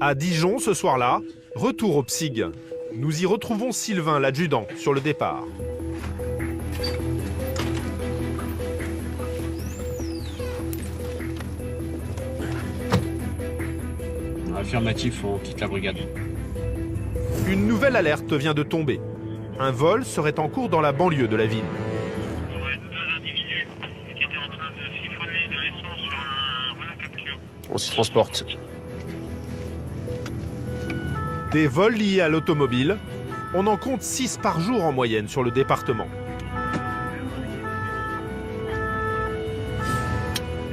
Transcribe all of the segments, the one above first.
À Dijon, ce soir-là, retour au PSIG. Nous y retrouvons Sylvain, l'adjudant, sur le départ. Affirmatif, on quitte la brigade. Une nouvelle alerte vient de tomber. Un vol serait en cours dans la banlieue de la ville. Il y aurait deux individus qui étaient en train de siphonner de l'essence sur un Renault Capture. On s'y transporte. Des vols liés à l'automobile, on en compte 6 par jour en moyenne sur le département.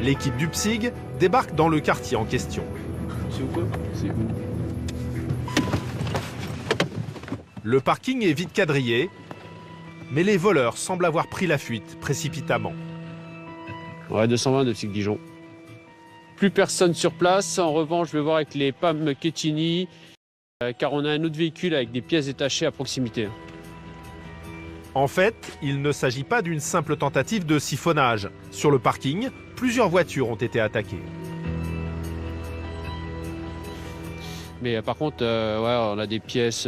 L'équipe du PSIG débarque dans le quartier en question. C'est où quoi? C'est où? Le parking est vite quadrillé, mais les voleurs semblent avoir pris la fuite précipitamment. Ouais, 220 de PSIG Dijon. Plus personne sur place. En revanche, je vais voir avec les PAM Quetigny, car on a un autre véhicule avec des pièces détachées à proximité. En fait, il ne s'agit pas d'une simple tentative de siphonnage. Sur le parking, plusieurs voitures ont été attaquées. Mais par contre, ouais, on a des pièces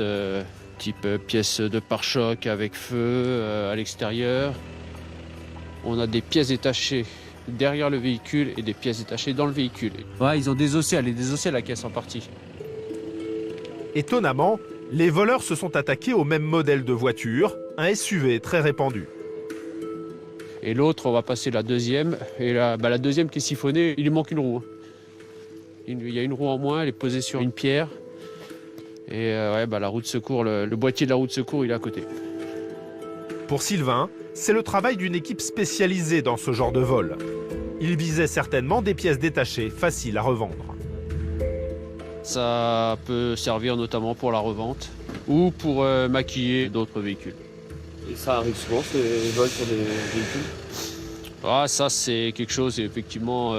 type pièces de pare-choc avec feu à l'extérieur. On a des pièces détachées derrière le véhicule et des pièces détachées dans le véhicule. Ouais, ils ont désossé, elle est désossée la caisse en partie. Étonnamment, les voleurs se sont attaqués au même modèle de voiture, un SUV très répandu. Et l'autre, on va passer la deuxième. Et la deuxième qui est siphonnée, il lui manque une roue. Il y a une roue en moins, elle est posée sur une pierre. Et ouais, la roue de secours, le boîtier de la roue de secours, il est à côté. Pour Sylvain, c'est le travail d'une équipe spécialisée dans ce genre de vol. Il visait certainement des pièces détachées, faciles à revendre. Ça peut servir notamment pour la revente ou pour maquiller d'autres véhicules. Et ça arrive souvent, ces vols sur des véhicules? Ah, ça, c'est quelque chose, effectivement,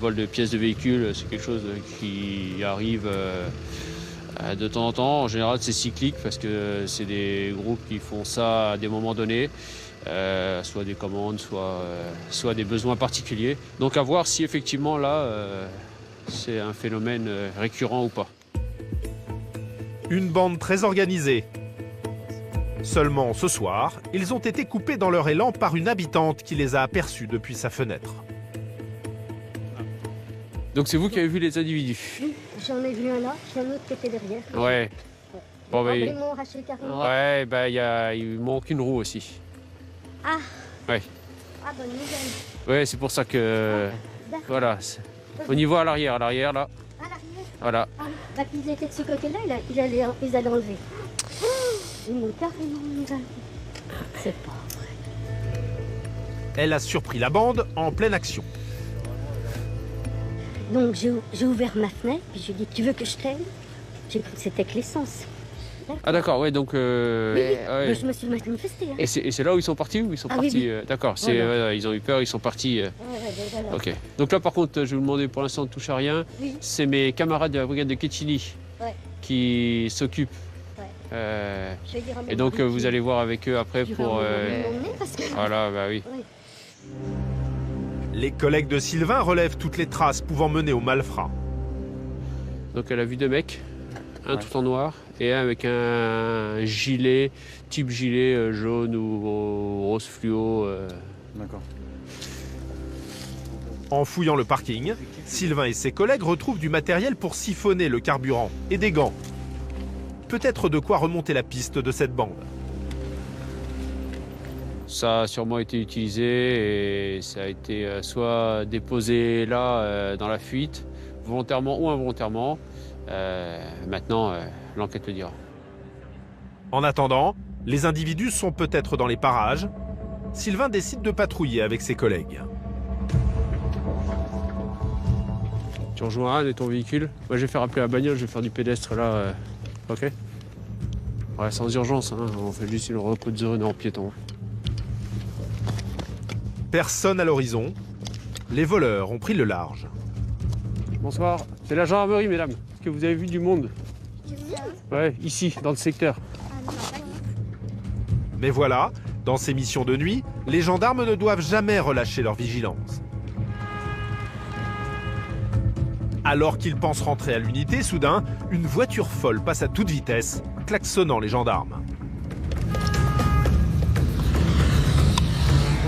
vol de pièces de véhicules, c'est quelque chose qui arrive de temps en temps. En général, c'est cyclique parce que c'est des groupes qui font ça à des moments donnés, soit des commandes, soit des besoins particuliers. Donc à voir si effectivement là, c'est un phénomène récurrent ou pas. Une bande très organisée. Seulement ce soir, ils ont été coupés dans leur élan par une habitante qui les a aperçus depuis sa fenêtre. Donc c'est vous qui avez vu les individus? Oui, j'en ai vu un là, puis un autre qui était derrière. Ouais. Bon, bah, Ils m'ont arraché carrément. ouais, il manque une roue aussi. Ah. Ouais. Ah, bonne nouvelle. Ouais, c'est pour ça que... D'accord. Voilà. On y voit à l'arrière là. À l'arrière. Voilà. Ah, bah, ils étaient de ce côté-là, ils allaient enlever. Ils m'ont carrément enlevé. C'est pas vrai. Elle a surpris la bande en pleine action. Donc j'ai ouvert ma fenêtre, puis j'ai dit, tu veux que je t'aide? J'ai cru que c'était que l'essence. Ah d'accord, ouais, donc... Oui, ouais. je me suis manifestée. Hein. Et c'est là où ils sont partis ou ils sont Ah, partis oui, oui. D'accord, Voilà. ils ont eu peur, ils sont partis... Voilà. Ok. Donc là par contre, je vais vous demander pour l'instant, ne touche à rien. Oui. C'est mes camarades de la brigade de Quetigny qui s'occupent. Ouais. Je vais dire à mon Et donc mari vous qui- allez voir avec eux après qui va pour... m'emmener parce que... Voilà, bah oui. Ouais. Les collègues de Sylvain relèvent toutes les traces pouvant mener au malfrat. Donc elle a vu deux mecs, un tout en noir et un avec un gilet, type gilet jaune ou rose fluo. D'accord. En fouillant le parking, Sylvain et ses collègues retrouvent du matériel pour siphonner le carburant et des gants. Peut-être de quoi remonter la piste de cette bande. Ça a sûrement été utilisé et ça a été soit déposé là dans la fuite, volontairement ou involontairement. Maintenant, l'enquête le dira. En attendant, les individus sont peut-être dans les parages. Sylvain décide de patrouiller avec ses collègues. Tu rejoins Anne et ton véhicule. Moi, je vais faire appeler la bagnole, je vais faire du pédestre là. Ok? Ouais, sans urgence, hein. On fait juste une repos de zone en piéton. Personne à l'horizon. Les voleurs ont pris le large. Bonsoir, c'est la gendarmerie, mesdames. Est-ce que vous avez vu du monde? Ouais, ici, dans le secteur. Mais voilà, dans ces missions de nuit, les gendarmes ne doivent jamais relâcher leur vigilance. Alors qu'il pense rentrer à l'unité, soudain, une voiture folle passe à toute vitesse, klaxonnant les gendarmes.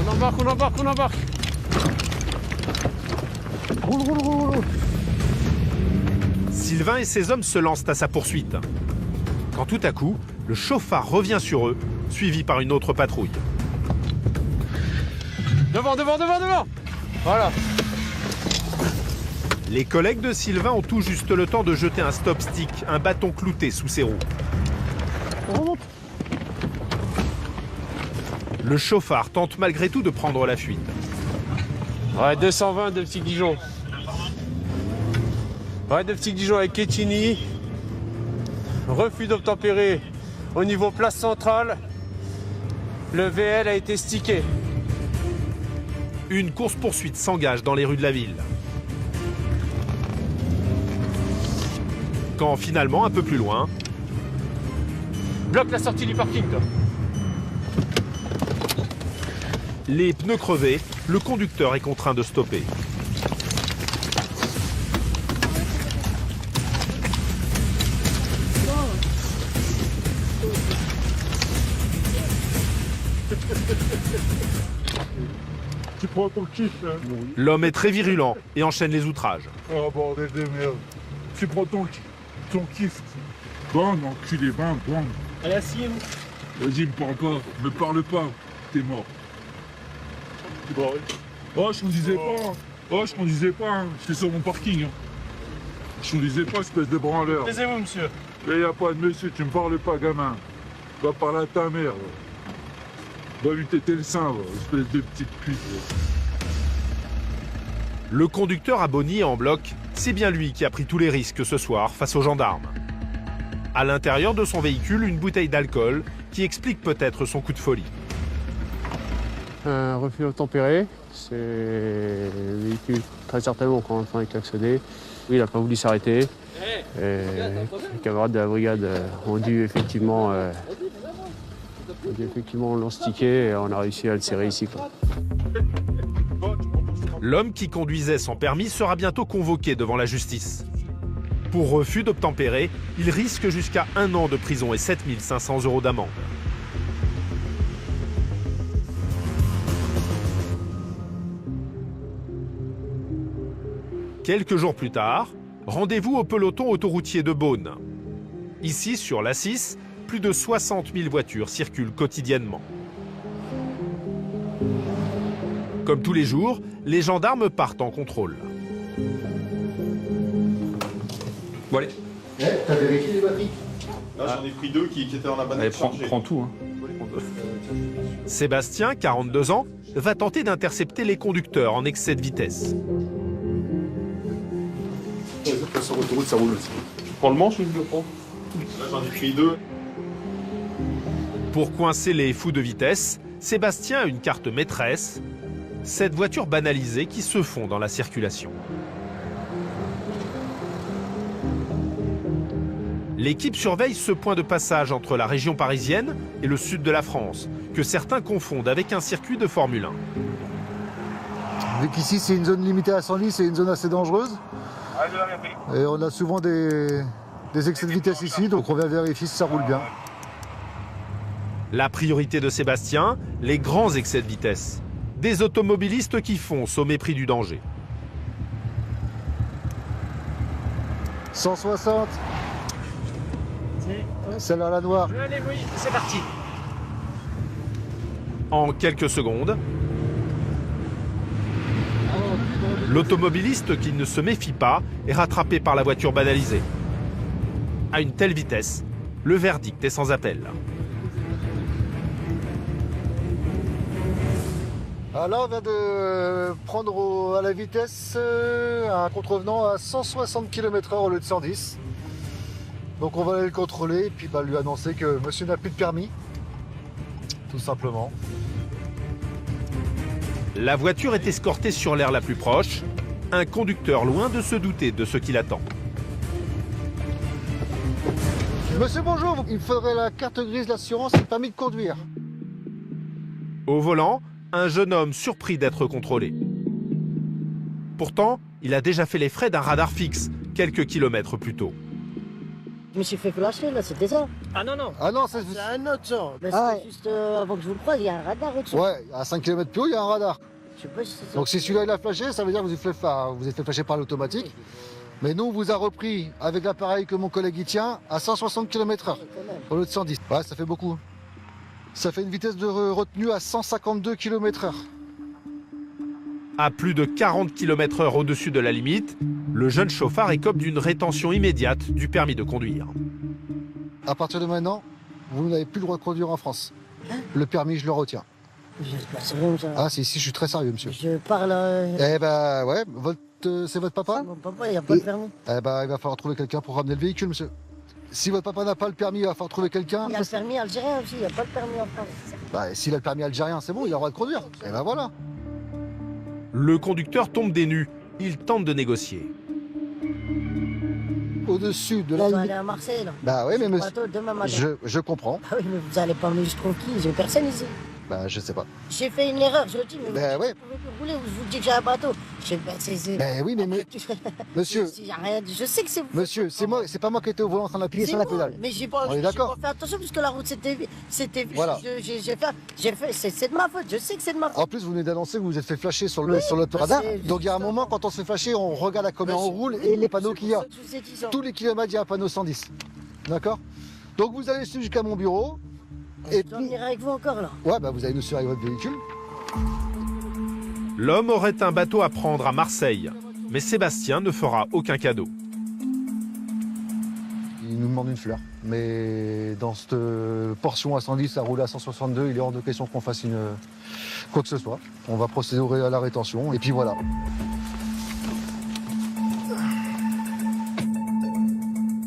On embarque, on embarque, on embarque. Roule, roule, roule, roule. Sylvain et ses hommes se lancent à sa poursuite. Quand tout à coup, le chauffard revient sur eux, suivi par une autre patrouille. Devant, devant, devant, devant. Voilà. Les collègues de Sylvain ont tout juste le temps de jeter un stop stick, un bâton clouté sous ses roues. On remonte. Le chauffard tente malgré tout de prendre la fuite. Ouais, 220 de Petit Dijon. Ouais, de Petit Dijon avec Quetigny. Refus d'obtempérer au niveau place centrale. Le VL a été stické. Une course-poursuite s'engage dans les rues de la ville. Quand finalement, un peu plus loin, Bloque la sortie du parking, toi. les pneus crevés, le conducteur est contraint de stopper. Tu prends ton kiff, hein. L'homme est très virulent et enchaîne les outrages. Oh bordel de merde. Tu prends ton kiff. Bang, enculé, bang, bang. Allez, asseyez-vous. Vas-y, me parle pas, t'es mort. Oh, je conduisais pas. Oh, je conduisais pas, hein. J'étais sur mon parking. Hein. Je conduisais pas, espèce de branleur. Taisez-vous, monsieur. Mais y a pas de monsieur, tu me parles pas, gamin. Va parler à ta mère. Va lui téter le sein, espèce de petite pute. Le conducteur a bonnier en bloc, c'est bien lui qui a pris tous les risques ce soir face aux gendarmes. À l'intérieur de son véhicule, une bouteille d'alcool qui explique peut-être son coup de folie. Un refus d'obtempérer, c'est le véhicule très certainement quand on est klaxonné. Oui, il n'a pas voulu s'arrêter. Les camarades de la brigade ont dû effectivement l'enstiquer et on a réussi à le serrer ici, quoi. L'homme qui conduisait sans permis sera bientôt convoqué devant la justice. Pour refus d'obtempérer, il risque jusqu'à 1 an de prison et 7 500 € d'amende. Quelques jours plus tard, rendez-vous au peloton autoroutier de Beaune. Ici, sur l'A6, plus de 60 000 voitures circulent quotidiennement. Comme tous les jours, les gendarmes partent en contrôle. Bon allez. T'as vérifié les batteries? Là j'en ai pris 2 qui étaient dans la banane. Allez, chargée. prends tout. Hein. Sébastien, 42 ans, va tenter d'intercepter les conducteurs en excès de vitesse. Sur l'autoroute, ça roule aussi. Tu prends le manche ou je le prends? Là j'en ai pris 2. Pour coincer les fous de vitesse, Sébastien a une carte maîtresse, cette voiture banalisée qui se fond dans la circulation. L'équipe surveille ce point de passage entre la région parisienne et le sud de la France, que certains confondent avec un circuit de Formule 1. Vu qu'ici c'est une zone limitée à 110, c'est une zone assez dangereuse. Et on a souvent des excès de vitesse ici, donc on vient vérifier si ça roule bien. La priorité de Sébastien, les grands excès de vitesse. Des automobilistes qui foncent au mépris du danger. 160. Celle-là, la noire. Allez, oui, c'est parti. En quelques secondes, l'automobiliste qui ne se méfie pas est rattrapé par la voiture banalisée. À une telle vitesse, le verdict est sans appel. Ah, là, on vient de prendre à la vitesse un contrevenant à 160 km/h au lieu de 110. Donc on va aller le contrôler et puis lui annoncer que monsieur n'a plus de permis. Tout simplement. La voiture est escortée sur l'aire la plus proche, un conducteur loin de se douter de ce qui l'attend. Monsieur, bonjour, il faudrait la carte grise d'assurance et le permis de conduire. Au volant, un jeune homme surpris d'être contrôlé. Pourtant, il a déjà fait les frais d'un radar fixe, quelques kilomètres plus tôt. Je me suis fait flasher là, c'était ça. Ah non, non. Ah non, c'est... C'est un autre genre. Mais Ah c'était juste avant que je vous le croise, il y a un radar au-dessus. Ouais, à 5 km plus haut, il y a un radar. Je sais pas si c'est ça. Donc si celui-là il a flashé, ça veut dire que vous êtes fait flasher par l'automatique. Mais nous, on vous a repris avec l'appareil que mon collègue y tient à 160 km/h Quand même. au lieu de 110. Ouais, ça fait beaucoup. Ça fait une vitesse de retenue à 152 km/h. À plus de 40 km/h au-dessus de la limite, le jeune chauffard écope d'une rétention immédiate du permis de conduire. À partir de maintenant, vous n'avez plus le droit de conduire en France. Le permis, je le retiens. J'espère c'est vrai, ça. Ah si, je suis très sérieux, monsieur. Je parle. Eh ben ouais, c'est votre papa? Mon papa, il n'y a pas de permis. Eh ben, il va falloir trouver quelqu'un pour ramener le véhicule, monsieur. Si votre papa n'a pas le permis, il va falloir trouver quelqu'un. Il y a le permis algérien aussi, il n'y a pas de permis en France. Bah, s'il a le permis algérien, c'est bon, il a le droit de conduire. Eh ben voilà. Le conducteur tombe des nues. Il tente de négocier. Au-dessus de Je la dois aller limite. à Marseille, là. Bah ouais, mais Sur le monsieur, bateau demain matin. je comprends. Ah oui, mais vous allez pas me je trouve qui? J'ai personne ici. Bah je sais pas. J'ai fait une erreur, je le dis, mais Ben vous ouais. pouvez plus rouler, je vous dis que j'ai un bateau. Ben oui, mais monsieur, J'ai rien dit, je sais que c'est vous. monsieur, c'est pas moi qui étais au volant en train d'appuyer C'est sur la moi, pédale. mais j'ai pas, On est j'ai d'accord. pas fait attention parce que la route c'était Voilà. j'ai fait, c'est de ma faute, je sais que c'est de ma faute. En plus, vous venez d'annoncer que vous vous êtes fait flasher sur le radar. c'est Donc il y a un justement. moment, quand on se fait flasher, on regarde à combien on roule et Oui, les panneaux c'est qu'il y a. pour ça que je vous ai dit ça. Tous les kilomètres, il y a un panneau 110. D'accord? Donc vous allez suivre jusqu'à mon bureau. Et Je dois puis, venir avec vous encore là. ouais, bah vous allez nous suivre avec votre véhicule. L'homme aurait un bateau à prendre à Marseille, mais Sébastien ne fera aucun cadeau. Il nous demande une fleur. Mais dans cette portion à 110, à rouler à 162, il est hors de question qu'on fasse quoi que ce soit. On va procéder à la rétention. Et puis voilà.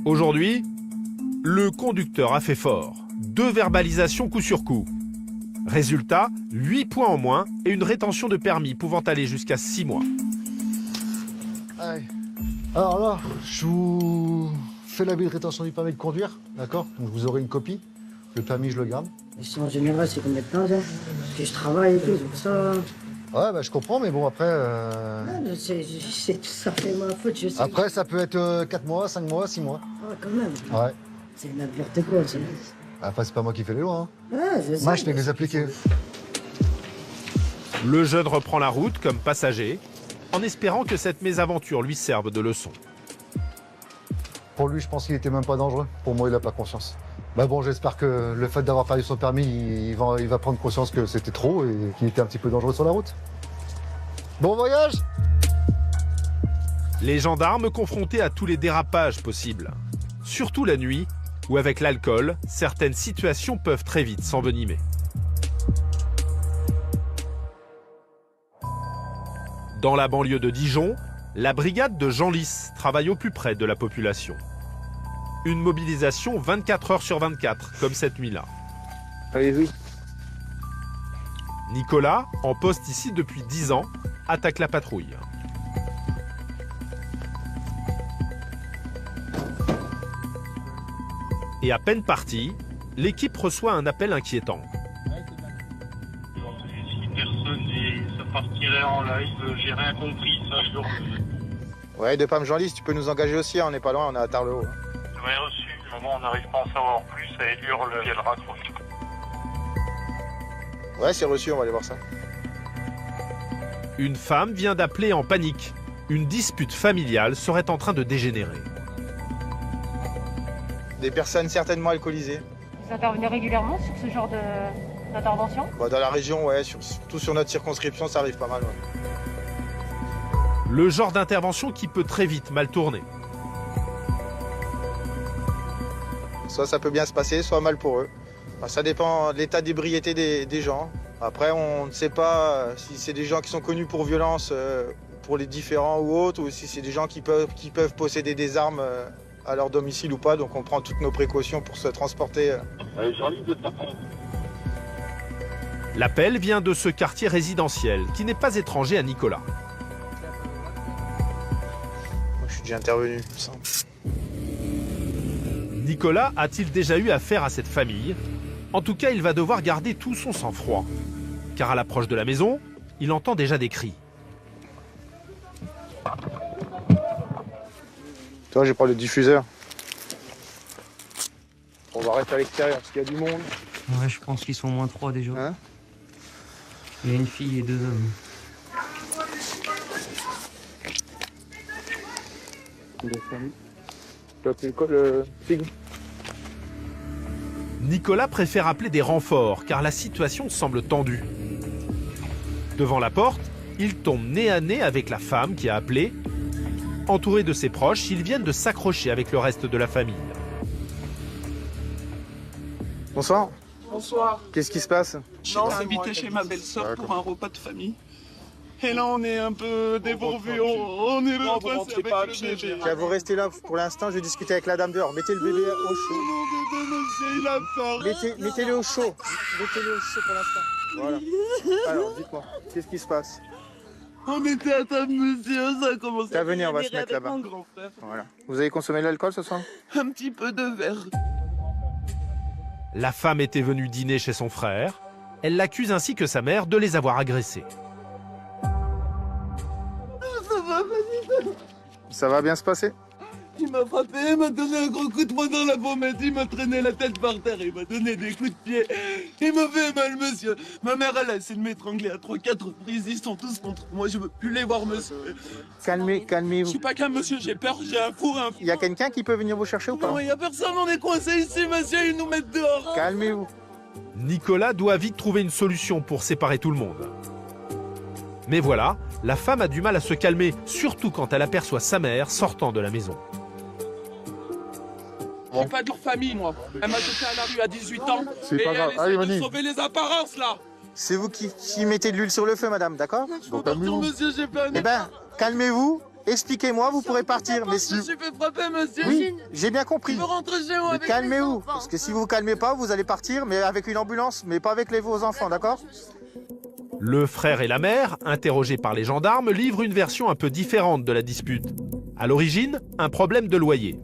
Aujourd'hui, le conducteur a fait fort. 2 verbalisations coup sur coup. Résultat, 8 points en moins et une rétention de permis pouvant aller jusqu'à 6 mois. Allez. Alors là, je vous fais l'avis de rétention du permis de conduire. D'accord? Donc vous aurez une copie. Le permis, je le garde. Et si en général c'est combien de temps ça? Parce que je travaille et tout, c'est pour ça. Ouais, bah je comprends, mais bon, après... Ça fait ma faute, je sais. Après, ça peut être 4 mois, 5 mois, 6 mois. Ah, quand même. Ouais. C'est n'importe quoi ça. Après, c'est pas moi qui fais les lois. Hein. Ouais, je sais. Moi, je fais que les appliquer. Le jeune reprend la route comme passager, en espérant que cette mésaventure lui serve de leçon. Pour lui, je pense qu'il était même pas dangereux. Pour moi, il a pas conscience. Bah bon, j'espère que le fait d'avoir perdu son permis, il va prendre conscience que c'était trop et qu'il était un petit peu dangereux sur la route. Bon voyage! Les gendarmes confrontés à tous les dérapages possibles. Surtout la nuit, où avec l'alcool, certaines situations peuvent très vite s'envenimer. Dans la banlieue de Dijon, la brigade de Jean Lys travaille au plus près de la population. Une mobilisation 24 heures sur 24, comme cette nuit-là. Allez-y. Nicolas, en poste ici depuis 10 ans, attaque la patrouille. Et à peine parti, l'équipe reçoit un appel inquiétant. Si personne et ça partirait en live, j'ai rien compris, ça je le Ouais, de Pam Jean-Lys, tu peux nous engager aussi, hein, on n'est pas loin, on est à Tarbes-le-Haut. Ouais, reçu. Moment, on n'arrive pas à en savoir plus, elle hurle et elle raccroche. Ouais, c'est reçu, on va aller voir ça. Une femme vient d'appeler en panique. Une dispute familiale serait en train de dégénérer. Des personnes certainement alcoolisées. Vous intervenez régulièrement sur ce genre d'intervention? Bah, dans la région, ouais, surtout sur notre circonscription, ça arrive pas mal. Ouais. Le genre d'intervention qui peut très vite mal tourner. Soit ça peut bien se passer, soit mal pour eux. Enfin, ça dépend de l'état d'ébriété des gens. Après, on ne sait pas si c'est des gens qui sont connus pour violence, pour les différents ou autres, ou si c'est des gens qui peuvent posséder des armes à leur domicile ou pas. Donc on prend toutes nos précautions pour se transporter. L'appel vient de ce quartier résidentiel qui n'est pas étranger à Nicolas. Je suis déjà intervenu, il me semble. Nicolas a-t-il déjà eu affaire à cette famille? En tout cas, il va devoir garder tout son sang-froid. Car à l'approche de la maison, il entend déjà des cris. Toi, je vais prendre le diffuseur. On va arrêter à l'extérieur parce qu'il y a du monde. Ouais, je pense qu'ils sont au moins 3 déjà. Hein? Il y a une fille et 2 hommes. Tu as appelé quoi le Fig? Nicolas préfère appeler des renforts car la situation semble tendue. Devant la porte, il tombe nez à nez avec la femme qui a appelé. Entouré de ses proches, ils viennent de s'accrocher avec le reste de la famille. Bonsoir. Bonsoir. Qu'est-ce qui se passe? Non, on invité chez ma belle-sœur pour un repas de famille. Et là, on est un peu dépourvus. On est là passé avec le bébé. Tiens, vous restez là pour l'instant, je vais discuter avec la dame dehors. Mettez le bébé au chaud. Il a peur. Mettez-le au chaud. Mettez-le au chaud pour l'instant. Voilà. Alors, dites-moi, qu'est-ce qui se passe? On était à table, monsieur, ça a commencé à venir, on va se générer mettre avec là-bas. mon grand frère. Voilà. Vous avez consommé de l'alcool ce soir? Un petit peu de verre. La femme était venue dîner chez son frère. Elle l'accuse ainsi que sa mère de les avoir agressés. Ça va, vas-y. Ça va bien se passer? Il m'a frappé, il m'a donné un gros coup de poing dans la pommette, il m'a traîné la tête par terre, il m'a donné des coups de pied. Il m'a fait mal, monsieur. Ma mère, elle a essayé de m'étrangler à 3-4 reprises, ils sont tous contre moi, je veux plus les voir, monsieur. Je Calmez-vous. suis pas calme, monsieur, j'ai peur, j'ai un four, Il y a quelqu'un qui peut venir vous chercher ou pas? Non, il y a personne, on est coincés ici, monsieur, ils nous mettent dehors. Calmez-vous. Nicolas doit vite trouver une solution pour séparer tout le monde. Mais voilà, la femme a du mal à se calmer, surtout quand elle aperçoit sa mère sortant de la maison. Je suis pas de leur famille, moi. Elle m'a jeté à la rue à 18 ans. C'est et pas grave. elle essaie Allez, de Mani. sauver les apparences, là. C'est vous qui mettez de l'huile sur le feu, madame, d'accord? Je peux partir, monsieur, j'ai pas un... Eh ben, calmez-vous, expliquez-moi, vous pourrez partir. Mais si... Je me suis fait frapper, monsieur. Oui, j'ai bien compris. Je veux rentrer chez moi Mais avec calmez-vous, mes enfants. parce que si vous vous calmez pas, vous allez partir, mais avec une ambulance, mais pas avec vos enfants, d'accord? Le frère et la mère, interrogés par les gendarmes, livrent une version un peu différente de la dispute. À l'origine, un problème de loyer.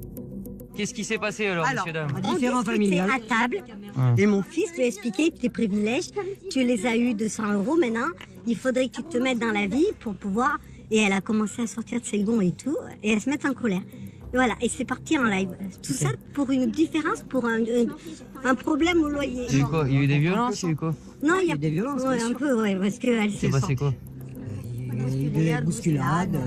Qu'est-ce qui s'est passé alors, monsieur dame? Différent familial. À table. Et mon fils lui a expliqué tes privilèges. Tu les as eu 200 € maintenant. Il faudrait que tu te mettes dans la vie pour pouvoir. Et elle a commencé à sortir de ses gonds et tout. Et elle se met en colère. Et voilà. Et c'est parti en live. Tout ça pour une différence, pour un problème au loyer. Il y a eu quoi? Il y a eu des violences? Il y a eu quoi? Non, il y a des violences. Ouais, un peu, ouais. Parce qu'elle C'est passé quoi? Il y a eu des bousculades.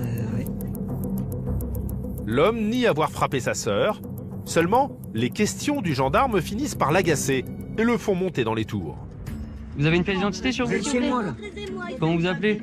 L'homme nie avoir frappé sa sœur. Seulement, les questions du gendarme finissent par l'agacer et le font monter dans les tours. Vous avez une pièce d'identité sur vous? Chez moi, là. Comment vous appelez?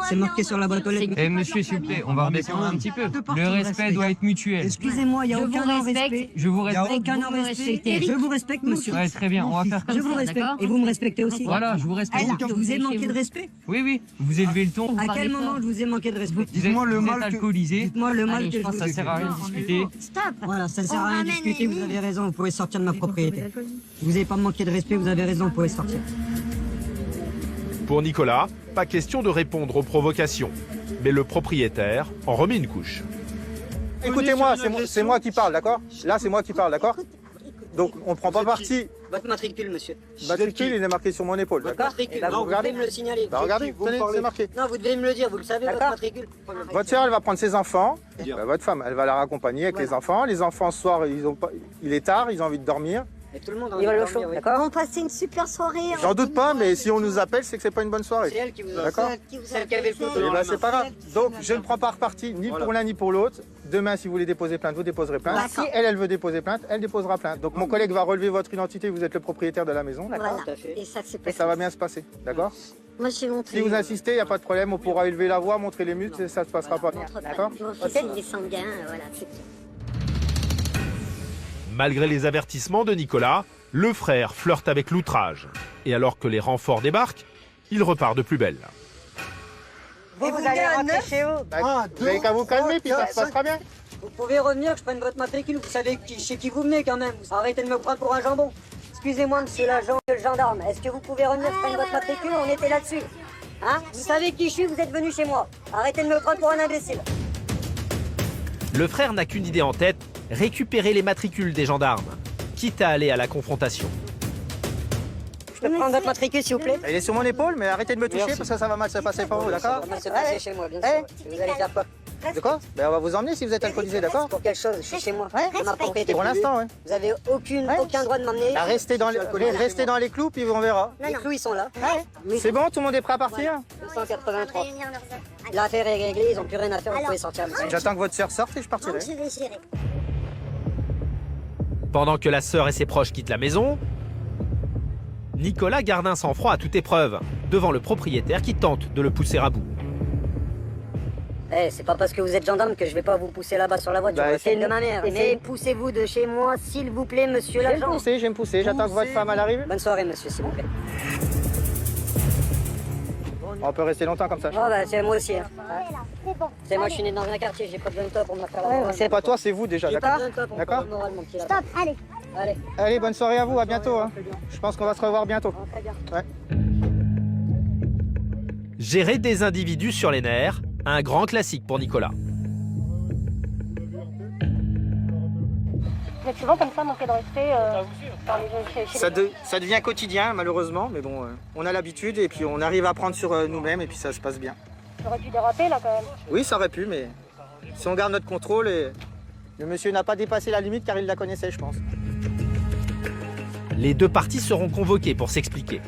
C'est marqué sur la boîte aux lettres. Eh monsieur, s'il vous plaît, on va redescendre un petit peu. Le respect doit être mutuel. Excusez-moi, il n'y a aucun non-respect. Je vous Il n'y a respecte. aucun non-respect. Je vous respecte, monsieur. Ouais, très bien, on va faire Je comme vous ça. respecte. Et vous me respectez aussi. Voilà, je vous respecte. Alors, je vous ai manqué de respect. Oui, oui, vous élevez le ton. À quel moment je vous ai manqué de respect? Dites-moi le mal alcoolisé. Dites-moi le mal que je Ça vous ai sert à rien de discuter. Stop. Voilà, ça ne sert à rien de discuter, vous avez raison, vous pouvez sortir de ma propriété. Vous n'avez pas manqué de respect, vous avez raison, vous pouvez sortir. Pour Nicolas, pas question de répondre aux provocations. Mais le propriétaire en remet une couche. Écoutez-moi, c'est moi qui parle, d'accord? Là, c'est moi qui parle, d'accord? Donc, on ne prend pas parti. Votre matricule, monsieur. Matricule, il est marqué sur mon épaule, Votre d'accord? matricule, Bah, vous regardez. devez me le signaler. Bah, regardez, tenez, c'est marqué. Non, vous devez me le dire, vous le savez, votre matricule. Votre sœur, elle va prendre ses enfants. Bah, votre femme, elle va la raccompagner avec les enfants. Les enfants, ce soir, il est tard, ils ont envie de dormir. Et tout le monde en va le chaud, d'accord? On passait une super soirée. J'en doute pas, mais si on nous appelle, c'est que c'est pas une bonne soirée. C'est elle qui vous a D'accord? Celle qui avait le couteau. Eh ben, c'est pas grave. Donc, je ne prends pas parti ni pour l'un ni pour l'autre. Demain, si vous voulez déposer plainte, vous déposerez plainte. Si elle veut déposer plainte, elle déposera plainte. Donc, mon collègue va relever votre identité, vous êtes le propriétaire de la maison. Voilà. Et ça s'est Et passé. ça va bien se passer, d'accord? Moi, j'ai montré. Si vous insistez, il n'y a pas de problème, on pourra élever la voix, montrer les muscles et ça ne se passera pas. D'accord? Mon fils, il est sanguin, voilà, c'est tout. Malgré les avertissements de Nicolas, le frère flirte avec l'outrage. Et alors que les renforts débarquent, il repart de plus belle. Vous allez rentrer chez vous. Vous n'avez qu'à vous calmer, puis ça se passera bien. Vous pouvez revenir, que je prenne votre matricule. Vous savez chez qui vous venez quand même. Arrêtez de me prendre pour un jambon. Excusez-moi, monsieur l'agent, le gendarme. Est-ce que vous pouvez revenir, je prenne votre matricule? On était là-dessus. Hein? Vous savez qui je suis, vous êtes venu chez moi. Arrêtez de me prendre pour un imbécile. Le frère n'a qu'une idée en tête, récupérer les matricules des gendarmes, quitte à aller à la confrontation. Je peux prendre votre matricule, s'il vous plaît? Elle est sur mon épaule, mais arrêtez de me toucher parce que ça va mal se passer pour vous, d'accord? Ça va mal se passer chez moi, bien sûr. Vous allez faire quoi? De quoi? Ben, on va vous emmener si vous êtes alcoolisé, d'accord? Pour quelque chose, je suis chez moi. C'est ma propriété. Pour privée. l'instant, ouais. Vous avez aucun droit de m'emmener. Bah, restez dans les clous, puis on verra. Les clous, ils sont là. C'est bon, tout le monde est prêt à partir? 283. L'affaire est réglée, ils n'ont plus rien à faire, vous pouvez sortir. J'attends que votre sœur sorte et je partirai. Pendant que la sœur et ses proches quittent la maison, Nicolas garde un sang-froid à toute épreuve, devant le propriétaire qui tente de le pousser à bout. C'est pas parce que vous êtes gendarme que je vais pas vous pousser là-bas sur la voiture. C'est de ma mère. Mais poussez-vous de chez moi, s'il vous plaît, monsieur l'agent. Je vais me pousser, j'attends que votre femme arrive. Bonne soirée, monsieur, s'il vous plaît. On peut rester longtemps comme ça. C'est moi aussi. C'est moi, je suis né dans un quartier, j'ai pas besoin de toi pour me faire la C'est pas toi, c'est vous déjà, d'accord? D'accord? Stop, allez. Allez, bonne soirée à vous, à bientôt. Hein. Je pense qu'on va se revoir bientôt. Ouais. Gérer des individus sur les nerfs, un grand classique pour Nicolas. Vous êtes souvent comme ça, manquer de respect par les Ça devient quotidien, malheureusement, mais bon, on a l'habitude et puis on arrive à prendre sur nous-mêmes et puis ça se passe bien. J'aurais pu déraper là quand même. Oui, ça aurait pu, mais si on garde notre contrôle, et le monsieur n'a pas dépassé la limite car il la connaissait, je pense. Les deux parties seront convoquées pour s'expliquer.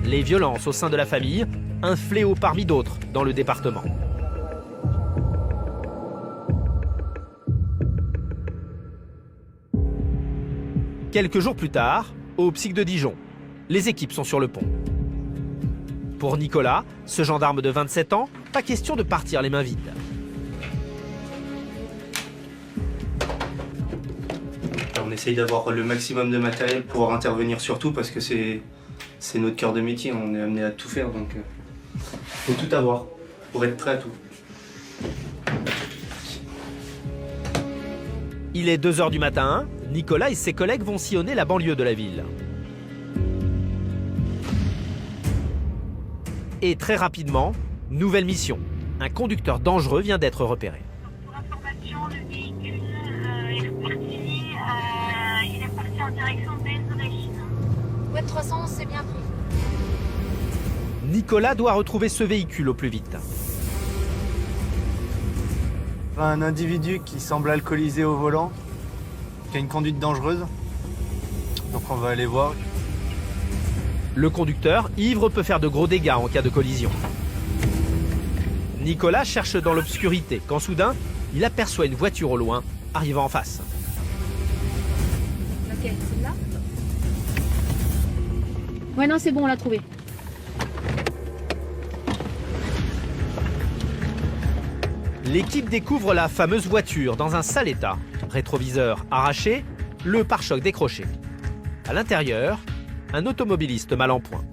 Les violences au sein de la famille, un fléau parmi d'autres dans le département. Quelques jours plus tard, au Psych de Dijon, les équipes sont sur le pont. Pour Nicolas, ce gendarme de 27 ans, pas question de partir les mains vides. On essaye d'avoir le maximum de matériel pour intervenir surtout parce que c'est notre cœur de métier, on est amené à tout faire, donc faut tout avoir pour être prêt à tout. Il est 2 h du matin, Nicolas et ses collègues vont sillonner la banlieue de la ville. Et très rapidement, nouvelle mission. Un conducteur dangereux vient d'être repéré. Pour information, le véhicule il est parti en direction d'Enzorecht. Ouais, 311, c'est bien pris. Nicolas doit retrouver ce véhicule au plus vite. Un individu qui semble alcoolisé au volant, qui a une conduite dangereuse. Donc on va aller voir. Le conducteur, ivre, peut faire de gros dégâts en cas de collision. Nicolas cherche dans l'obscurité quand soudain, il aperçoit une voiture au loin, arrivant en face. Laquelle, celle-là? Ouais, non, c'est bon, on l'a trouvé. L'équipe découvre la fameuse voiture dans un sale état. Rétroviseur arraché, le pare-choc décroché. À l'intérieur, un automobiliste mal en point.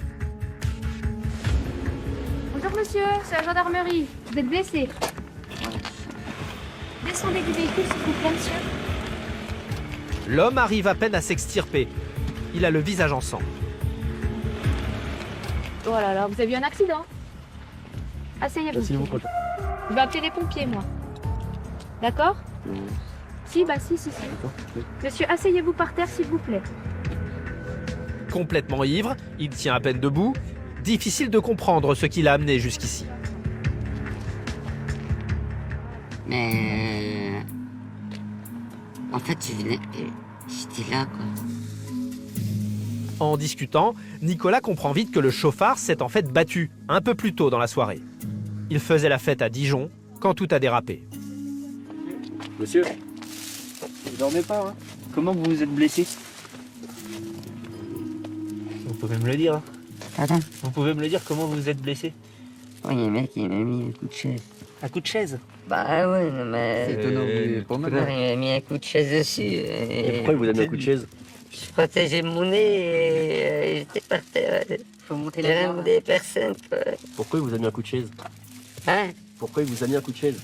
Bonjour monsieur, c'est la gendarmerie. Vous êtes blessé. Descendez du véhicule s'il vous plaît, monsieur. L'homme arrive à peine à s'extirper. Il a le visage en sang. Oh là là, vous avez eu un accident. Asseyez-vous. Je vais appeler les pompiers, moi. D'accord? Si, bah si. Monsieur, asseyez-vous par terre, s'il vous plaît. Complètement ivre, il tient à peine debout. Difficile de comprendre ce qui l'a amené jusqu'ici. Mais... En fait, j'étais là, quoi. En discutant, Nicolas comprend vite que le chauffard s'est en fait battu un peu plus tôt dans la soirée. Il faisait la fête à Dijon quand tout a dérapé. Monsieur, vous dormez pas, hein? Comment vous vous êtes blessé? Vous pouvez me le dire, hein? Pardon? Vous pouvez me le dire, comment vous vous êtes blessé? Oh, il y a un mec qui m'a mis un coup de chaise. Un coup de chaise? Bah ouais, non mais... C'est étonnant, mais pas mal. Il m'a mis un coup de chaise dessus. Et pourquoi il vous a mis un coup de chaise? Je protégeais mon nez et j'étais par terre. Faut monter les mains des personnes, quoi. Pourquoi il vous a mis un coup de chaise? Hein? Pourquoi il vous a mis un coup de chaise?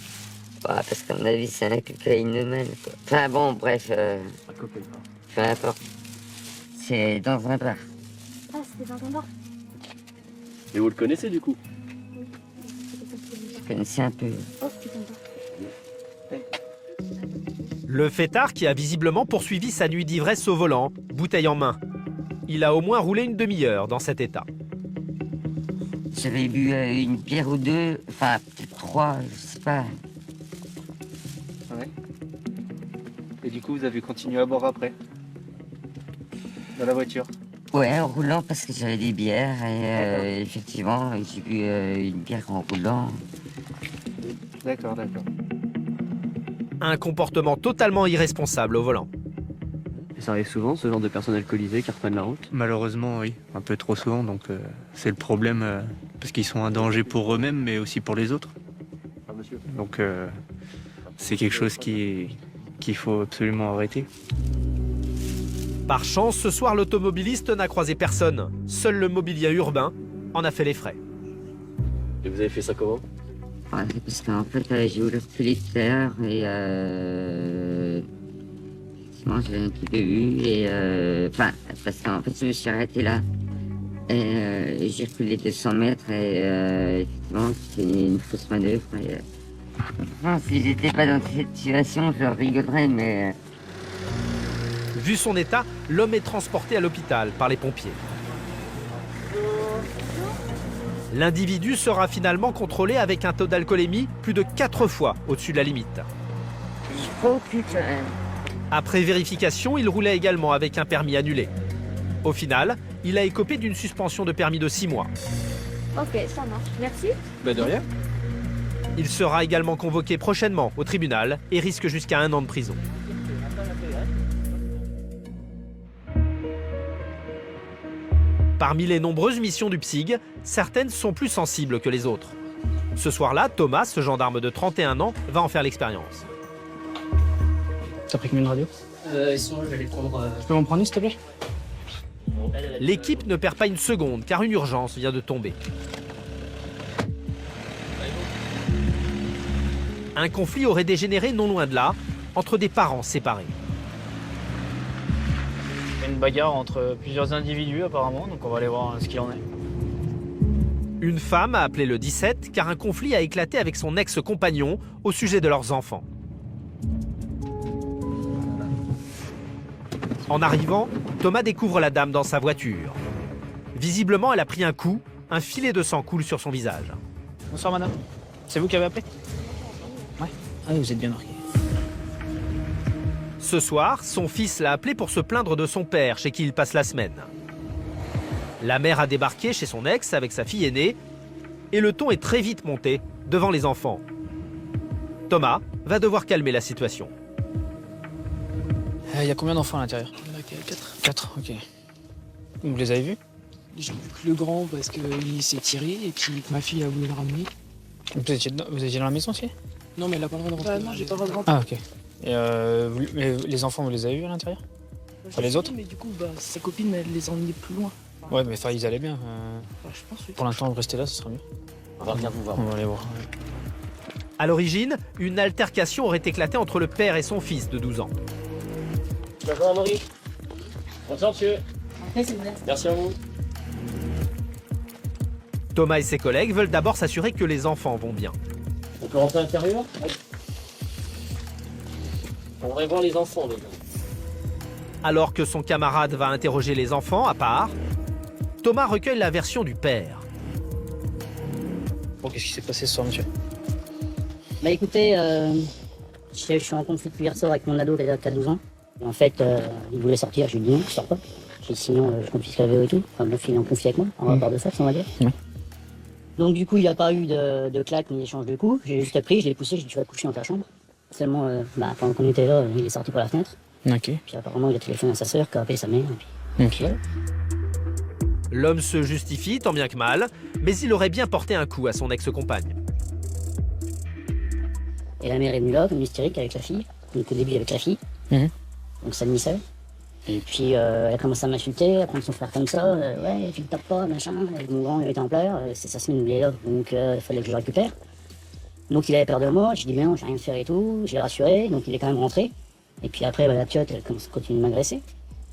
Bah, parce qu'à mon avis, c'est un cocaïnomane, quoi. Enfin bon, bref. Un cocaïne. Peu importe. C'est dans un bar. Ah, c'était dans ton bar. Et vous le connaissez du coup? Je connaissais un peu. Oh, c'était ton bar. Le fêtard qui a visiblement poursuivi sa nuit d'ivresse au volant, bouteille en main. Il a au moins roulé une demi-heure dans cet état. J'avais bu une bière ou deux, enfin peut-être froid, je sais pas. Ouais. Et du coup, vous avez continué à boire après? Dans la voiture? Ouais, en roulant parce que j'avais des bières et effectivement, j'ai bu une bière en roulant. D'accord, d'accord. Un comportement totalement irresponsable au volant. Et ça arrive souvent, ce genre de personnes alcoolisées qui reprennent la route? Malheureusement, oui, un peu trop souvent, donc c'est le problème, parce qu'ils sont un danger pour eux-mêmes, mais aussi pour les autres. Donc c'est quelque chose qu'il faut absolument arrêter. Par chance, ce soir, l'automobiliste n'a croisé personne. Seul le mobilier urbain en a fait les frais. Et vous avez fait ça comment? Ouais, parce qu'en fait, j'ai voulu reculer tout à l'heure et effectivement, j'avais un petit peu vu et parce qu'en fait, je me suis arrêté là et j'ai reculé 200 mètres et effectivement, c'est une fausse manœuvre. Si j'étais pas dans cette situation, je rigolerais, mais... Vu son état, l'homme est transporté à l'hôpital par les pompiers. L'individu sera finalement contrôlé avec un taux d'alcoolémie plus de 4 fois au-dessus de la limite. Après vérification, il roulait également avec un permis annulé. Au final, il a écopé d'une suspension de permis de 6 mois. Ok, ça marche. Merci. De rien. Il sera également convoqué prochainement au tribunal et risque jusqu'à 1 an de prison. Parmi les nombreuses missions du PSIG, certaines sont plus sensibles que les autres. Ce soir-là, Thomas, ce gendarme de 31 ans, va en faire l'expérience. T'as pris combien de radio? Sinon, je vais les prendre. Tu peux m'en prendre une, s'il te plaît? L'équipe ne perd pas une seconde, car une urgence vient de tomber. Un conflit aurait dégénéré non loin de là, entre des parents séparés. Une bagarre entre plusieurs individus apparemment, donc on va aller voir ce qu'il en est. Une femme a appelé le 17 car un conflit a éclaté avec son ex-compagnon au sujet de leurs enfants. En arrivant, Thomas découvre la dame dans sa voiture. Visiblement, elle a pris un coup, un filet de sang coule sur son visage. Bonsoir madame, c'est vous qui avez appelé? Ouais. Ah vous êtes bien marqué. Ce soir, son fils l'a appelé pour se plaindre de son père, chez qui il passe la semaine. La mère a débarqué chez son ex avec sa fille aînée, et le ton est très vite monté devant les enfants. Thomas va devoir calmer la situation. Il y a combien d'enfants à l'intérieur? Il y en a 4. 4, ok. Vous les avez vus? J'ai vu que le grand parce qu'il s'est tiré et puis ma fille a voulu le ramener. Vous étiez dans la maison aussi? Non mais elle a pas le droit de rentrer. Non, j'ai pas le droit de rentrer. Ah ok. Et mais les enfants, vous les avez vus à l'intérieur? Enfin, les autres? Mais du coup, sa copine, elle les a emmenés plus loin. Ouais, mais ils allaient bien. Je pense, oui. Pour l'instant, restez là, ce sera mieux. On va regarder, On va aller voir. À l'origine, une altercation aurait éclaté entre le père et son fils de 12 ans. Bonjour Henri. Bonsoir monsieur. Merci à vous. Thomas et ses collègues veulent d'abord s'assurer que les enfants vont bien. On peut rentrer à l'intérieur? On va voir les enfants déjà. Alors que son camarade va interroger les enfants à part, Thomas recueille la version du père. Bon, qu'est-ce qui s'est passé ce soir, monsieur? Bah écoutez, je suis en conflit depuis hier soir avec mon ado qui a 12 ans. Et en fait, il voulait sortir, je lui ai dit non, je sors pas. J'ai dit sinon, je confisque la VO et tout. Enfin, mon fils est en conflit avec moi, en rapport de force, on va dire. Ouais. Donc du coup, il n'y a pas eu de claque ni d'échange de coups. J'ai juste pris, je l'ai poussé, j'ai dit tu vas te coucher dans ta chambre. Seulement, pendant qu'on était là, il est sorti par la fenêtre. Ok. Puis apparemment, il a téléphoné à sa sœur, qui a appelé sa mère. Et puis voilà. L'homme se justifie tant bien que mal, mais il aurait bien porté un coup à son ex-compagne. Et la mère est venue là, comme hystérique, avec la fille. Donc au début, avec la fille. Donc ça admissait. Et puis elle a commencé à m'insulter, à prendre son frère comme ça. Ouais, tu ne tapes pas, machin. Et mon grand, il était en pleurs. C'est sa semaine, il est là. Donc il fallait que je le récupère. Donc il avait peur de moi. J'ai dit, mais non, j'ai rien fait et tout. Je l'ai rassuré. Donc il est quand même rentré. Et puis après, la piotte, elle continue de m'agresser.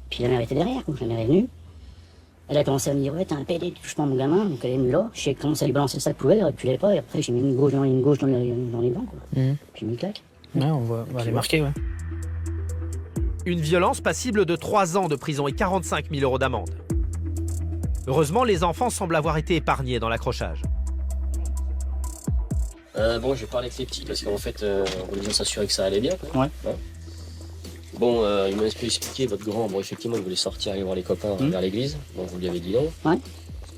Puis la mère était derrière. Donc la mère est venue. Elle a commencé à me dire, ouais, t'es un PD, tu touches pas mon gamin. Donc elle est venue là. J'ai commencé à lui balancer le sac poubelle. Elle reculait pas. Et après, j'ai mis une gauche dans les dents, quoi. Puis j'ai mis une claque. Ouais, on va les marquer, ouais. Une violence passible de 3 ans de prison et 45 000 € d'amende. Heureusement, les enfants semblent avoir été épargnés dans l'accrochage. Bon, j'ai parlé avec les petits parce qu'en fait, on voulait bien s'assurer que ça allait bien. Quoi. Ouais. Bon, il m'a expliqué, votre grand, bon, effectivement, il voulait sortir aller voir les copains vers l'église. Donc, vous lui avez dit non. Ouais.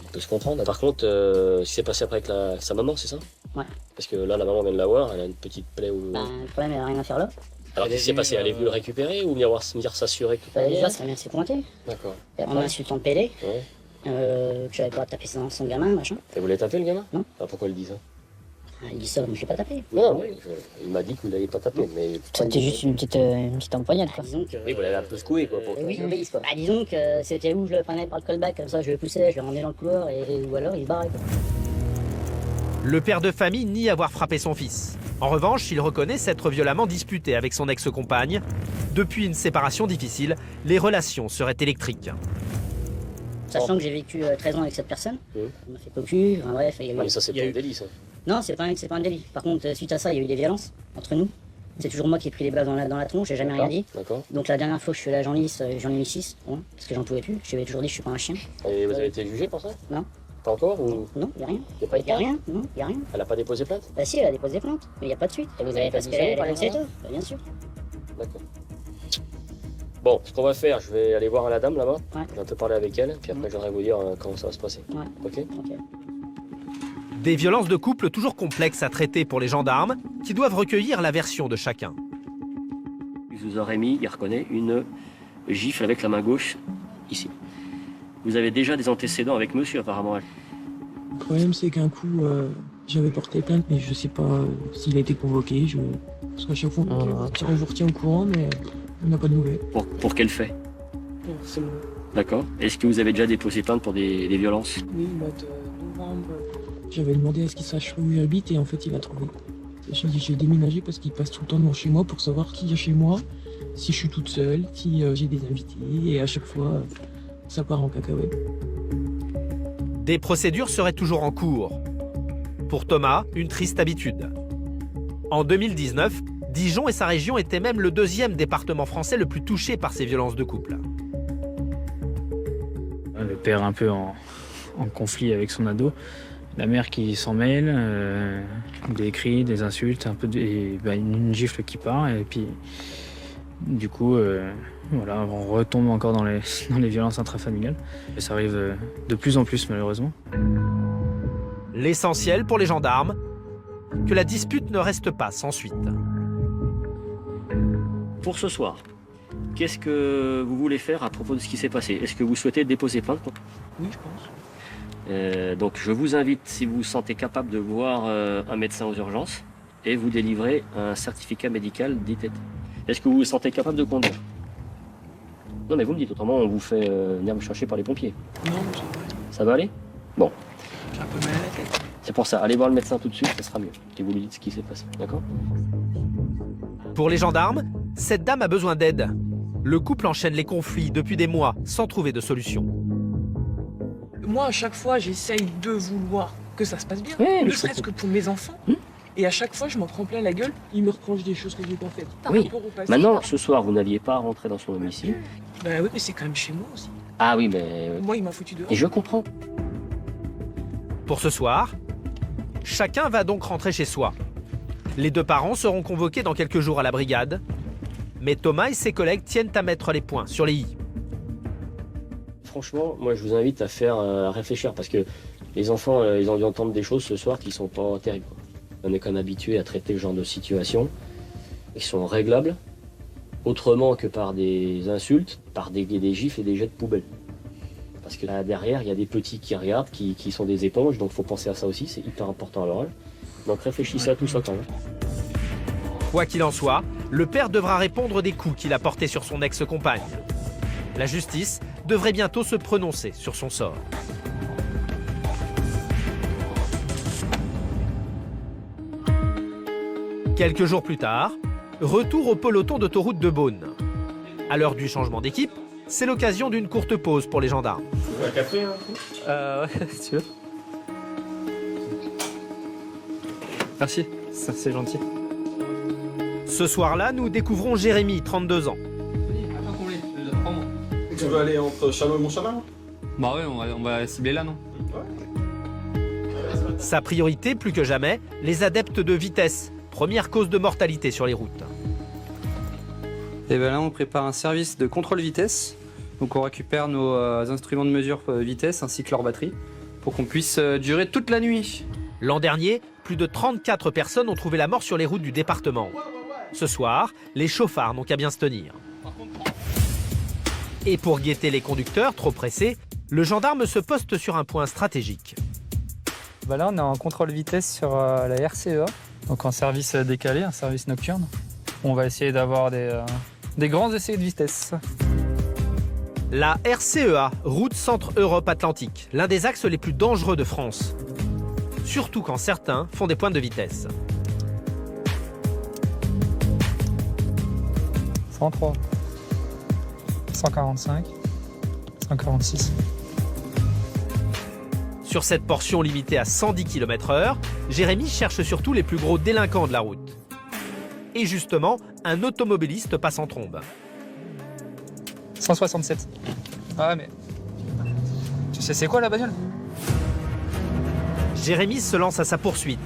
On peut se comprendre. Par contre, ce qui s'est passé après avec sa maman, c'est ça? Ouais. Parce que là, la maman vient de la voir, elle a une petite plaie où... Le problème, il n'y a rien à faire là. Alors, qu'est-ce qui s'est passé? Elle est venue le récupérer ou venir s'assurer que tout allait Déjà, bien? ça vient de se pointer. D'accord. En insultant le PD. Ouais. Que j'avais pas tapé son gamin, machin. Et vous l'avez tapé, le gamin? Non. Ah, pourquoi il dit ça? Il dit ça, mais je l'ai pas tapé. Non, oui, il m'a dit que vous l'avez pas tapé, mais... C'était juste une petite empoignade, quoi. Disons que... Oui, vous l'avez un peu secoué, quoi. Oui, obéisse, quoi. Bah, disons que c'était où je le prenais par le callback, comme ça je le poussais, je le rendais dans le couloir, ou alors il se barrait, quoi. Le père de famille nie avoir frappé son fils. En revanche, il reconnaît s'être violemment disputé avec son ex-compagne. Depuis une séparation difficile, les relations seraient électriques. Sachant que j'ai vécu 13 ans avec cette personne, on m'a fait cocu, enfin, bref... Mais ça, c'est pas un délit, ça. Non, c'est pas un délit. Par contre, suite à ça, il y a eu des violences entre nous. C'est toujours moi qui ai pris les blagues dans la tronche, j'ai jamais rien dit. D'accord. Donc la dernière fois que je suis allé à Genlis, j'en ai mis 6, parce que j'en pouvais plus. Je lui avais toujours dit que je suis pas un chien. Et vous avez été jugé pour ça? Non. Pas encore ou... Non, il n'y a rien. Il n'y a pas été... rien, non, il n'y a rien. Elle a pas déposé plainte? Bah si, elle a déposé plainte, mais il n'y a pas de suite. Et vous avez pas dit ça, par exemple? Bah, bien sûr. D'accord. Bon, ce qu'on va faire, je vais aller voir la dame là-bas. Ouais. Je vais un peu parler avec elle, puis après je viendrai vous dire comment ça va se passer. Ouais. Ok? Des violences de couple toujours complexes à traiter pour les gendarmes, qui doivent recueillir la version de chacun. Je vous aurais mis, il reconnaît, une gifle avec la main gauche, ici. Vous avez déjà des antécédents avec monsieur, apparemment. Le problème, c'est qu'un coup, j'avais porté plainte, mais je sais pas s'il a été convoqué. Parce qu'à chaque fois, on vous retient au courant, mais on n'a pas de nouvelles. Pour quel fait? C'est bon. D'accord. Est-ce que vous avez déjà déposé plainte pour des violences? Oui, le mois de novembre. J'avais demandé à ce qu'il sache où j'habite et en fait, il a trouvé. J'ai déménagé parce qu'il passe tout le temps devant chez moi pour savoir qui est chez moi, si je suis toute seule, si j'ai des invités, et à chaque fois, ça part en cacahuète. Des procédures seraient toujours en cours. Pour Thomas, une triste habitude. En 2019, Dijon et sa région étaient même le 2e département français le plus touché par ces violences de couple. Le père un peu en conflit avec son ado. La mère qui s'en mêle, des cris, des insultes, une gifle qui part, et puis du coup, voilà, on retombe encore dans les violences intrafamiliales. Et ça arrive de plus en plus, malheureusement. L'essentiel pour les gendarmes, que la dispute ne reste pas sans suite. Pour ce soir, qu'est-ce que vous voulez faire à propos de ce qui s'est passé? Est-ce que vous souhaitez déposer plainte? Oui, je pense. Donc je vous invite, si vous vous sentez capable, de voir un médecin aux urgences et vous délivrer un certificat médical d'ITT. Est-ce que vous vous sentez capable de conduire? Non mais vous me dites, autrement on vous fait venir me chercher par les pompiers. Non, ça va aller? Bon. J'ai un peu mal à la tête. C'est pour ça, allez voir le médecin tout de suite, ça sera mieux. Et vous lui dites ce qui s'est passé, d'accord? Pour les gendarmes, cette dame a besoin d'aide. Le couple enchaîne les conflits depuis des mois sans trouver de solution. Moi, à chaque fois, j'essaye de vouloir que ça se passe bien, Ouais, ne serait-ce que pour mes enfants. Et à chaque fois, je m'en prends plein la gueule, il me reproche des choses que j'ai pas faites. Par Oui. rapport au passé. Maintenant, ce soir, vous n'alliez pas rentrer dans son domicile. Bah oui, mais c'est quand même chez moi aussi. Ah oui, mais... Moi, il m'a foutu dehors. Et je comprends. Pour ce soir, chacun va donc rentrer chez soi. Les deux parents seront convoqués dans quelques jours à la brigade. Mais Thomas et ses collègues tiennent à mettre les points sur les i. Franchement, moi je vous invite à réfléchir parce que les enfants, ils ont dû entendre des choses ce soir qui sont pas terribles. On est quand même habitué à traiter ce genre de situation qui sont réglables autrement que par des insultes, par des gifles et des jets de poubelle. Parce que là, derrière, il y a des petits qui regardent, qui sont des éponges, donc il faut penser à ça aussi, c'est hyper important à l'oral. Donc réfléchissez à tout ça quand même. Quoi qu'il en soit, le père devra répondre des coups qu'il a portés sur son ex-compagne. La justice devrait bientôt se prononcer sur son sort. Quelques jours plus tard, retour au peloton d'autoroute de Beaune. À l'heure du changement d'équipe, c'est l'occasion d'une courte pause pour les gendarmes. Un café, hein? Ouais, si tu veux. Merci, ça c'est gentil. Ce soir-là, nous découvrons Jérémy, 32 ans. Tu veux aller entre Chalon et Montchalin? Bah ouais, on va cibler là, non? Sa priorité, plus que jamais, les adeptes de vitesse, première cause de mortalité sur les routes. Et bien là, on prépare un service de contrôle vitesse. Donc on récupère nos instruments de mesure vitesse ainsi que leur batterie pour qu'on puisse durer toute la nuit. L'an dernier, plus de 34 personnes ont trouvé la mort sur les routes du département. Ce soir, les chauffards n'ont qu'à bien se tenir. Et pour guetter les conducteurs trop pressés, le gendarme se poste sur un point stratégique. Bah là, on est en contrôle vitesse sur la RCEA, donc en service décalé, un service nocturne. On va essayer d'avoir des grands essais de vitesse. La RCEA, route Centre-Europe Atlantique, l'un des axes les plus dangereux de France. Surtout quand certains font des pointes de vitesse. 103, 145, 146. Sur cette portion limitée à 110 km/h, Jérémy cherche surtout les plus gros délinquants de la route. Et justement, un automobiliste passe en trombe. 167. Ah mais... Tu sais c'est quoi la bagnole? Jérémy se lance à sa poursuite,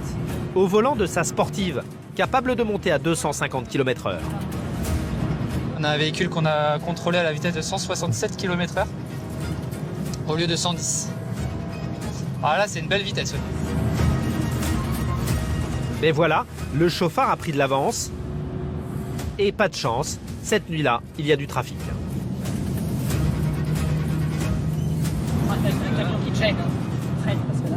au volant de sa sportive, capable de monter à 250 km/h. On a un véhicule qu'on a contrôlé à la vitesse de 167 km/h au lieu de 110. Ah là c'est une belle vitesse. Ouais. Mais voilà, le chauffard a pris de l'avance. Et pas de chance, cette nuit-là, il y a du trafic. Un camion qui traîne, traîne parce que là...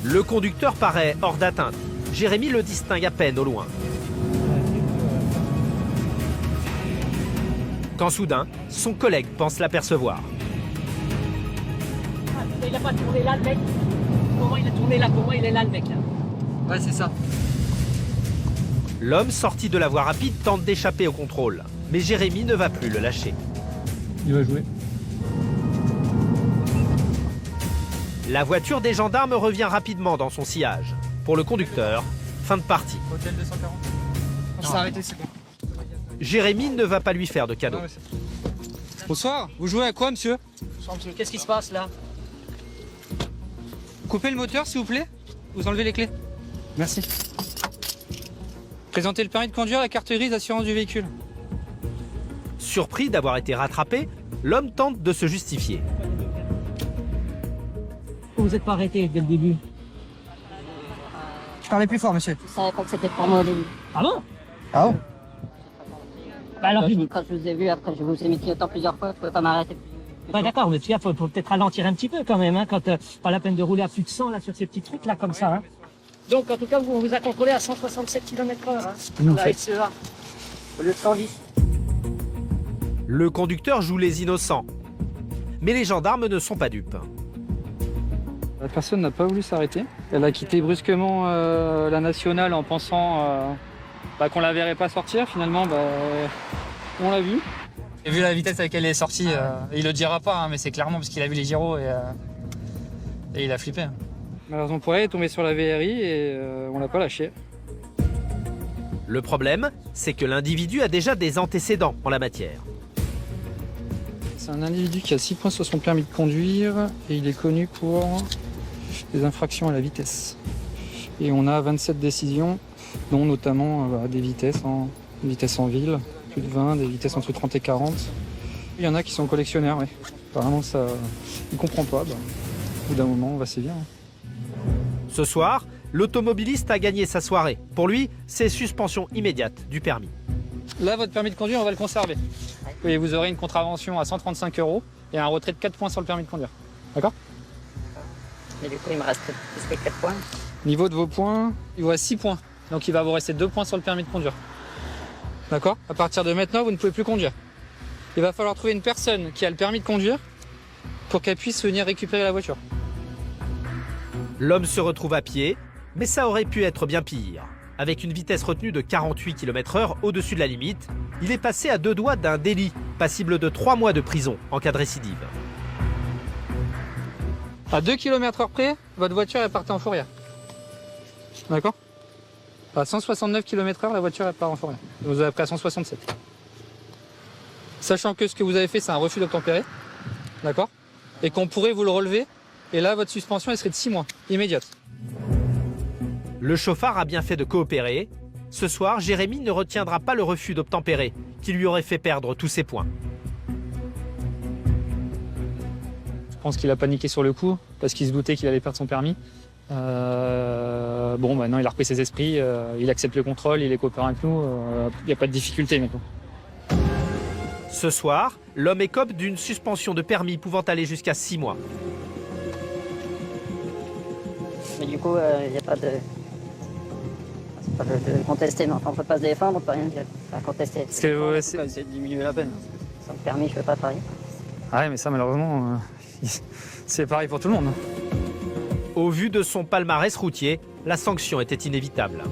Le conducteur paraît hors d'atteinte. Jérémy le distingue à peine au loin. Quand soudain, son collègue pense l'apercevoir. Il n'a pas tourné là le mec. Comment il a tourné là? Comment il est là le mec là? Ouais c'est ça. L'homme sorti de la voie rapide tente d'échapper au contrôle. Mais Jérémy ne va plus le lâcher. Il va jouer. La voiture des gendarmes revient rapidement dans son sillage. Pour le conducteur, fin de partie. Hôtel 240. On s'est arrêté, c'est bon. Jérémy ne va pas lui faire de cadeau. Bonsoir, vous jouez à quoi monsieur? Qu'est-ce qui se passe là? Coupez le moteur s'il vous plaît. Vous enlevez les clés. Merci. Présentez le permis de conduire, la carte grise d'assurance du véhicule. Surpris d'avoir été rattrapé, l'homme tente de se justifier. Vous n'êtes pas arrêté dès le début? Parlez plus fort monsieur. Je savais pas que c'était pour moi au début. Ah bon? Ah bon? Bah alors, quand je vous ai vu, après je vous ai mis clignotant plusieurs fois, je pouvais pas m'arrêter. Ouais d'accord, mais tu vois, faut peut-être ralentir un petit peu quand même, hein, quand pas la peine de rouler à plus de 100 là sur ces petits trucs là comme ça. Hein. Donc en tout cas, on vous a contrôlé à 167 km/h. Hein, la RCEA, au lieu de 110. Le conducteur joue les innocents. Mais les gendarmes ne sont pas dupes. La personne n'a pas voulu s'arrêter. Elle a quitté brusquement la nationale en pensant qu'on la verrait pas sortir. Finalement, on l'a vu. Et vu la vitesse à laquelle elle est sortie, il le dira pas, hein, mais c'est clairement parce qu'il a vu les gyros et il a flippé. Hein. Malheureusement pour elle, elle est tombée sur la VRI et on l'a pas lâché. Le problème, c'est que l'individu a déjà des antécédents en la matière. C'est un individu qui a 6 points sur son permis de conduire et il est connu pour des infractions à la vitesse. Et on a 27 décisions, dont notamment des vitesses en ville, plus de 20, des vitesses entre 30 et 40. Il y en a qui sont collectionneurs, oui. Apparemment, ça, il comprend pas. Au bout d'un moment, on va sévir. Ce soir, l'automobiliste a gagné sa soirée. Pour lui, c'est suspension immédiate du permis. Là, votre permis de conduire, on va le conserver. Et vous aurez une contravention à 135 € et un retrait de 4 points sur le permis de conduire. D'accord? Mais du coup, il me reste plus que 4 points. Niveau de vos points, il vous reste 6 points. Donc il va vous rester 2 points sur le permis de conduire. D'accord? À partir de maintenant, vous ne pouvez plus conduire. Il va falloir trouver une personne qui a le permis de conduire pour qu'elle puisse venir récupérer la voiture. L'homme se retrouve à pied, mais ça aurait pu être bien pire. Avec une vitesse retenue de 48 km/h au-dessus de la limite, il est passé à 2 doigts d'un délit, passible de 3 mois de prison en cas de récidive. À 2 km/h près, votre voiture est partie en fourrière. D'accord? À 169 km/h, la voiture elle part en forêt. Vous avez pris à 167. Sachant que ce que vous avez fait, c'est un refus d'obtempérer. D'accord? Et qu'on pourrait vous le relever. Et là, votre suspension, elle serait de 6 mois, immédiate. Le chauffard a bien fait de coopérer. Ce soir, Jérémy ne retiendra pas le refus d'obtempérer qui lui aurait fait perdre tous ses points. Je pense qu'il a paniqué sur le coup parce qu'il se doutait qu'il allait perdre son permis. Bon, maintenant, il a repris ses esprits, il accepte le contrôle, il est coopérant avec nous, il n'y a pas de difficulté maintenant. Ce soir, l'homme écope d'une suspension de permis pouvant aller jusqu'à 6 mois. Mais du coup, il n'y a pas de... C'est pas de contester, mais enfin, on peut pas se défendre, on peut rien dire. Enfin, contester. Parce que c'est de diminuer la peine. Sans permis, je ne peux pas travailler. Ah ouais, mais ça, malheureusement, c'est pareil pour tout le monde. Au vu de son palmarès routier, la sanction était inévitable.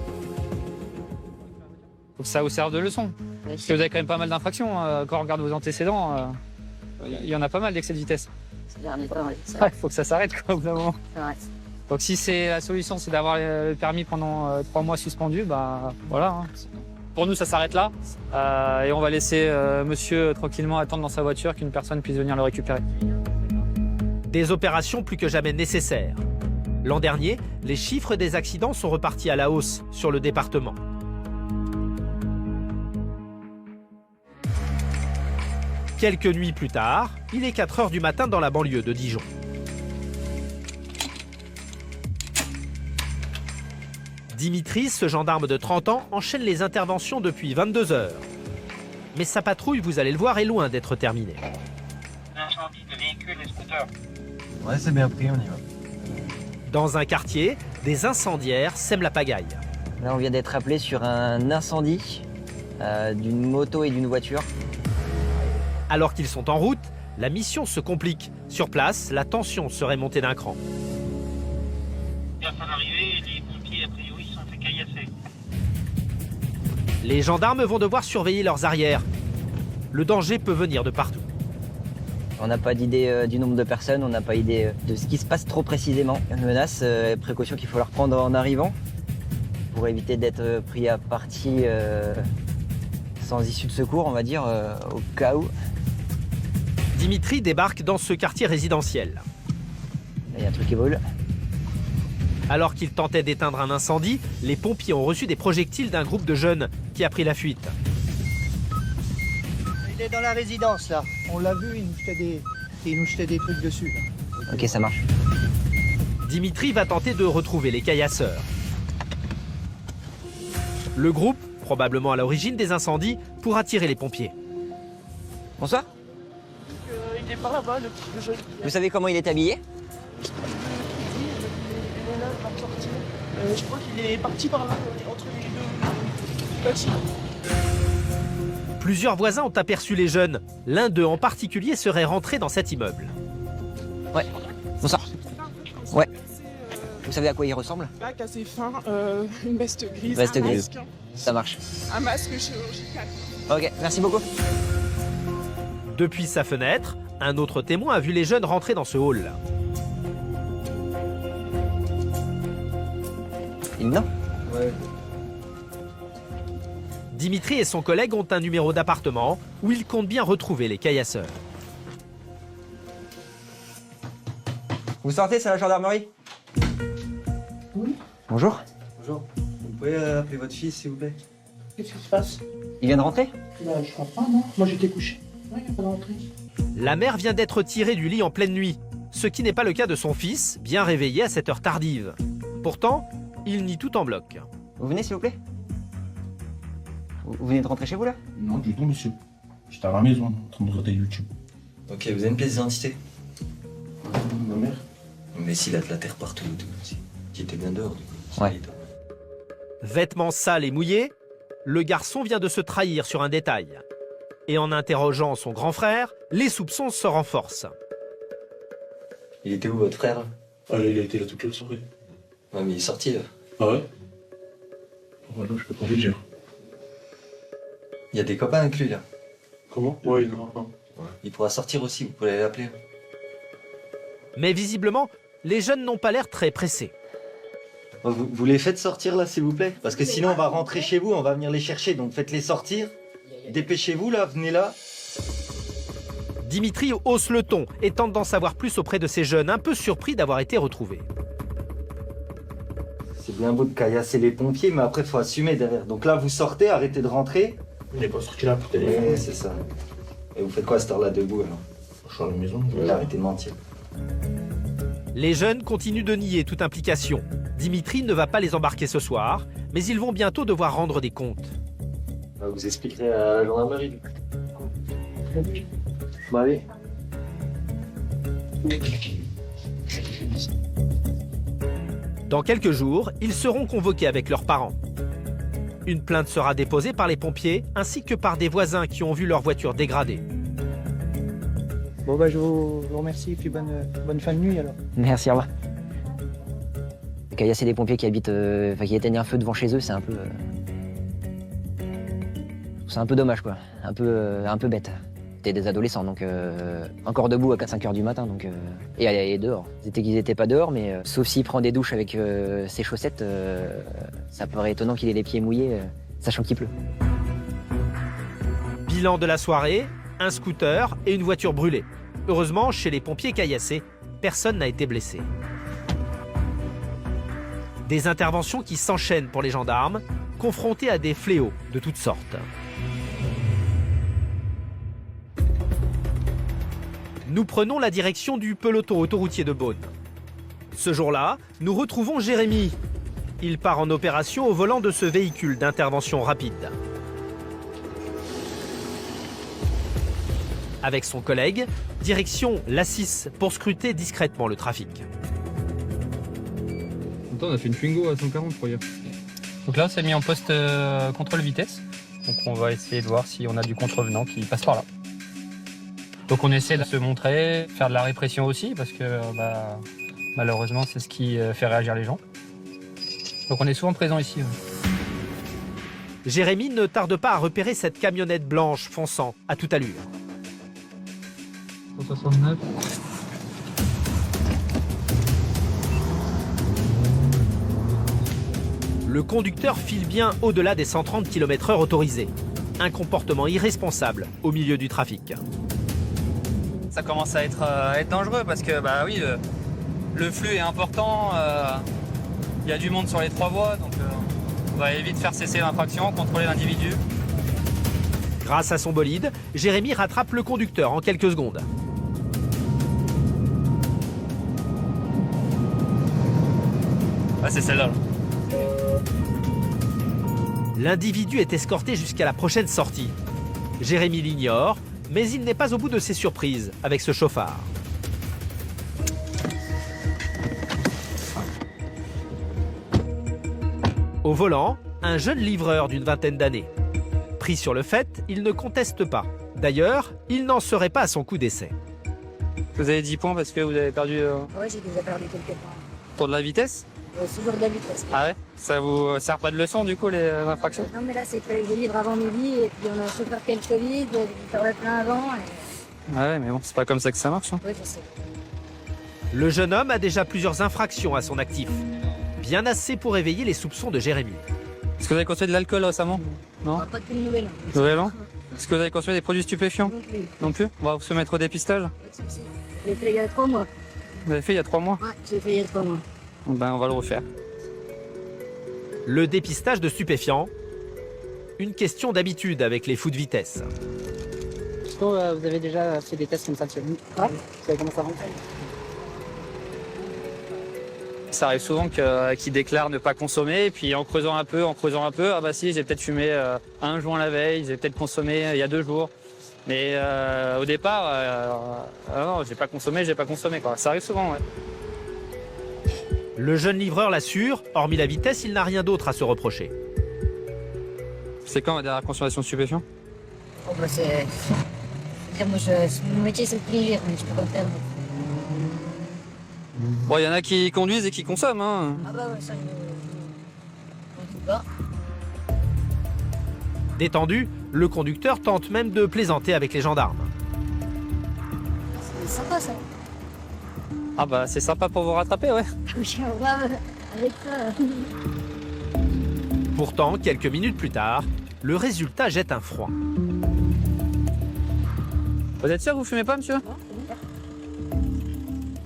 Faut que ça vous serve de leçon. Parce que vous avez quand même pas mal d'infractions. Quand on regarde vos antécédents, il y en a pas mal d'excès de vitesse. Ces derniers temps, oui. Ouais, faut que ça s'arrête, quoi, au bout d'un moment. C'est vrai. Donc si c'est la solution, c'est d'avoir le permis pendant 3 mois suspendu, bah voilà. Hein. Pour nous, ça s'arrête là. Et on va laisser monsieur tranquillement attendre dans sa voiture qu'une personne puisse venir le récupérer. Des opérations plus que jamais nécessaires. L'an dernier, les chiffres des accidents sont repartis à la hausse sur le département. Quelques nuits plus tard, il est 4 h du matin dans la banlieue de Dijon. Dimitri, ce gendarme de 30 ans, enchaîne les interventions depuis 22 heures. Mais sa patrouille, vous allez le voir, est loin d'être terminée. Incendie de véhicules et scooters. Ouais, c'est bien pris, on y va. Dans un quartier, des incendiaires sèment la pagaille. Là, on vient d'être appelé sur un incendie d'une moto et d'une voiture. Alors qu'ils sont en route, la mission se complique. Sur place, la tension serait montée d'un cran. À son arrivée, les pompiers, a priori, se sont fait caillasser. Les gendarmes vont devoir surveiller leurs arrières. Le danger peut venir de partout. On n'a pas d'idée du nombre de personnes, on n'a pas idée de ce qui se passe trop précisément. Une menace, précaution qu'il faut leur prendre en arrivant pour éviter d'être pris à partie sans issue de secours, on va dire, au cas où. Dimitri débarque dans ce quartier résidentiel. Il y a un truc qui brûle. Alors qu'il tentait d'éteindre un incendie, les pompiers ont reçu des projectiles d'un groupe de jeunes qui a pris la fuite. Il est dans la résidence là. On l'a vu, il nous jetait des trucs dessus. Là. Ok, ça marche. Dimitri va tenter de retrouver les caillasseurs. Le groupe, probablement à l'origine des incendies, pour attirer les pompiers. Bonsoir. Il est par là-bas, le jeune. Vous savez comment il est habillé? Il est là, il va sortir. Je crois qu'il est parti par là, entre les deux taxis. Plusieurs voisins ont aperçu les jeunes. L'un d'eux en particulier serait rentré dans cet immeuble. Ouais. Bonsoir. Ouais. Vous savez à quoi il ressemble? Bac assez fin, une veste grise, Veste un grise. masque. Ça marche. Un masque chirurgical. Ok, merci beaucoup. Depuis sa fenêtre, un autre témoin a vu les jeunes rentrer dans ce hall. Non. Ouais. Dimitri et son collègue ont un numéro d'appartement où ils comptent bien retrouver les caillasseurs. Vous sortez, c'est la gendarmerie? Oui. Bonjour. Bonjour. Vous pouvez appeler votre fils, s'il vous plaît? Qu'est-ce qui se passe? Il vient de rentrer? Bah, je crois pas, non. Moi j'étais couché. Ouais, il n'y a pas d'entrée. La mère vient d'être tirée du lit en pleine nuit, ce qui n'est pas le cas de son fils, bien réveillé à cette heure tardive. Pourtant, il nie tout en bloc. Vous venez, s'il vous plaît? Vous venez de rentrer chez vous, là? Non, du tout, monsieur. J'étais à la maison, en train de regarder YouTube. Ok, vous avez une pièce d'identité? Ma mère? Mais s'il a de la terre partout, aussi. Qui était bien dehors, du coup. Ouais. Vêtements sales et mouillés, le garçon vient de se trahir sur un détail. Et en interrogeant son grand frère, les soupçons se renforcent. Il était où, votre frère? Ah, il a été là toute la soirée. Ouais, mais il est sorti, là. Ah ouais? Voilà, je peux pas vous dire. Il y a des copains inclus, là. Comment? Ouais, il y en a un. Il pourra sortir aussi, vous pouvez l'appeler. Mais visiblement, les jeunes n'ont pas l'air très pressés. Vous les faites sortir là, s'il vous plaît? Parce que sinon, on va rentrer chez vous, on va venir les chercher. Donc faites-les sortir. Dépêchez-vous là, venez là. Dimitri hausse le ton et tente d'en savoir plus auprès de ces jeunes, un peu surpris d'avoir été retrouvés. C'est bien beau de caillasser les pompiers, mais après, il faut assumer derrière. Donc là, vous sortez, arrêtez de rentrer. Il n'est pas sorti là pour téléphoner. Oui, c'est ça. Et vous faites quoi à cette heure-là debout alors? Je suis à la maison. Arrêtez de mentir. Les jeunes continuent de nier toute implication. Dimitri ne va pas les embarquer ce soir, mais ils vont bientôt devoir rendre des comptes. Vous expliquerez à la gendarmerie. Bah oui. Dans quelques jours, ils seront convoqués avec leurs parents. Une plainte sera déposée par les pompiers ainsi que par des voisins qui ont vu leur voiture dégradée. Bon je vous remercie et puis bonne fin de nuit alors. Merci, au revoir. Caillasser des pompiers qui habitent, qui éteignent un feu devant chez eux, c'est un peu... c'est un peu dommage quoi, un peu bête. C'était des adolescents, donc encore debout à 4-5 heures du matin, donc et dehors. Ils étaient pas dehors, mais sauf s'il prend des douches avec ses chaussettes, ça paraît étonnant qu'il ait les pieds mouillés, sachant qu'il pleut. Bilan de la soirée, un scooter et une voiture brûlée. Heureusement, chez les pompiers caillassés, personne n'a été blessé. Des interventions qui s'enchaînent pour les gendarmes, confrontés à des fléaux de toutes sortes. Nous prenons la direction du peloton autoroutier de Beaune. Ce jour-là, nous retrouvons Jérémy. Il part en opération au volant de ce véhicule d'intervention rapide. Avec son collègue, direction l'A6 pour scruter discrètement le trafic. On a fait une Twingo à 140 pour hier. Donc là, c'est mis en poste contrôle vitesse. Donc on va essayer de voir si on a du contrevenant qui passe par là. Donc on essaie de se montrer, faire de la répression aussi, parce que malheureusement c'est ce qui fait réagir les gens. Donc on est souvent présent ici. Jérémy ne tarde pas à repérer cette camionnette blanche fonçant à toute allure. 169. Le conducteur file bien au-delà des 130 km/h autorisés. Un comportement irresponsable au milieu du trafic. Ça commence à être dangereux parce que le flux est important, il y a du monde sur les 3 voies, donc on va vite faire cesser l'infraction, contrôler l'individu. Grâce à son bolide, Jérémy rattrape le conducteur en quelques secondes. Ah, c'est celle-là. L'individu est escorté jusqu'à la prochaine sortie. Jérémy l'ignore, mais il n'est pas au bout de ses surprises avec ce chauffard. Au volant, un jeune livreur d'une vingtaine d'années. Pris sur le fait, il ne conteste pas. D'ailleurs, il n'en serait pas à son coup d'essai. Vous avez 10 points parce que vous avez perdu... Oui, j'ai déjà perdu quelques points. Pour de la vitesse? Toujours de la vitesse. Ah ouais? Ça vous sert pas de leçon du coup les infractions? Non mais là c'est que je livre avant midi et puis on a un chauffeur qui a le Covid, j'ai dû faire le plein avant. Ah ouais, mais bon, c'est pas comme ça que ça marche. Hein. Oui, je sais. Le jeune homme a déjà plusieurs infractions à son actif. Bien assez pour éveiller les soupçons de Jérémy. Est-ce que vous avez consommé de l'alcool récemment? Non. Pas depuis le nouvel an. Nouvel an? Est-ce que vous avez consommé des produits stupéfiants? Non plus. Non plus? On va se mettre au dépistage. J'ai fait il y a 3 mois. Vous l'avez fait il y a 3 mois? Ouais, j'ai fait il y a 3 mois. Ben, on va le refaire. Le dépistage de stupéfiants, une question d'habitude avec les fous de vitesse. Vous avez déjà fait des tests comme ça chez vous? Ouais. Vous savez comment ça fonctionne? Ça arrive souvent qu'ils déclarent ne pas consommer, et puis en creusant un peu, ah bah si, j'ai peut-être fumé un joint la veille, j'ai peut-être consommé il y a 2 jours. Mais au départ, non, j'ai pas consommé quoi. Ça arrive souvent, ouais. Le jeune livreur l'assure, hormis la vitesse, il n'a rien d'autre à se reprocher. C'est quand la dernière consommation de stupéfiants? Oh bah c'est... Moi, mon métier c'est de conduire, mais je peux pas le faire. Bon, il y en a qui conduisent et qui consomment, hein. Ah bah ouais, ça je... ne pas. Détendu, le conducteur tente même de plaisanter avec les gendarmes. C'est sympa ça. Ah bah c'est sympa pour vous rattraper, ouais. Pourtant, quelques minutes plus tard, le résultat jette un froid. Vous êtes sûr que vous fumez pas, monsieur?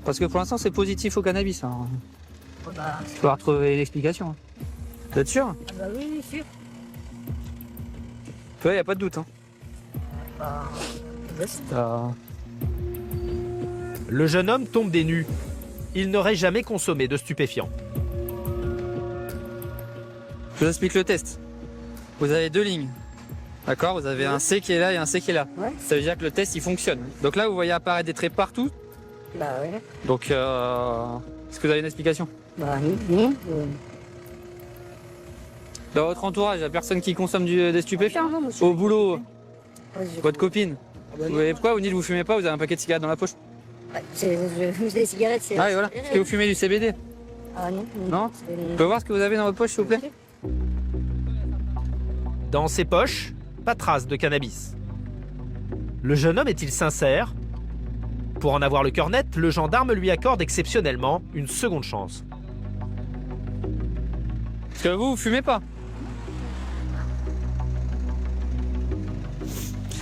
Parce que pour l'instant, c'est positif au cannabis. Hein. Il faudra retrouver l'explication. Vous êtes sûr? Bah oui, sûr. Il n'y a pas de doute. Hein. Le jeune homme tombe des nues. Il n'aurait jamais consommé de stupéfiants. Je vous explique le test. Vous avez deux lignes. D'accord? Vous avez un C qui est là et un C qui est là. Ouais. Ça veut dire que le test il fonctionne. Donc là, vous voyez apparaître des traits partout. Bah ouais. Donc, est-ce que vous avez une explication? Bah non. Dans votre entourage, il n'y a personne qui consomme des stupéfiants? Non, monsieur. Au boulot, Ouais, votre copine? Vous voyez pourquoi vous dites que vous fumez pas, vous avez un paquet de cigarettes dans la poche? Je fume des cigarettes, c'est... Ah oui, voilà. Est-ce que vous fumez du CBD? Ah non. Non? Je peux voir ce que vous avez dans votre poche, s'il vous plaît? Dans ses poches, pas trace de cannabis. Le jeune homme est-il sincère? Pour en avoir le cœur net, le gendarme lui accorde exceptionnellement une seconde chance. Parce que vous fumez pas.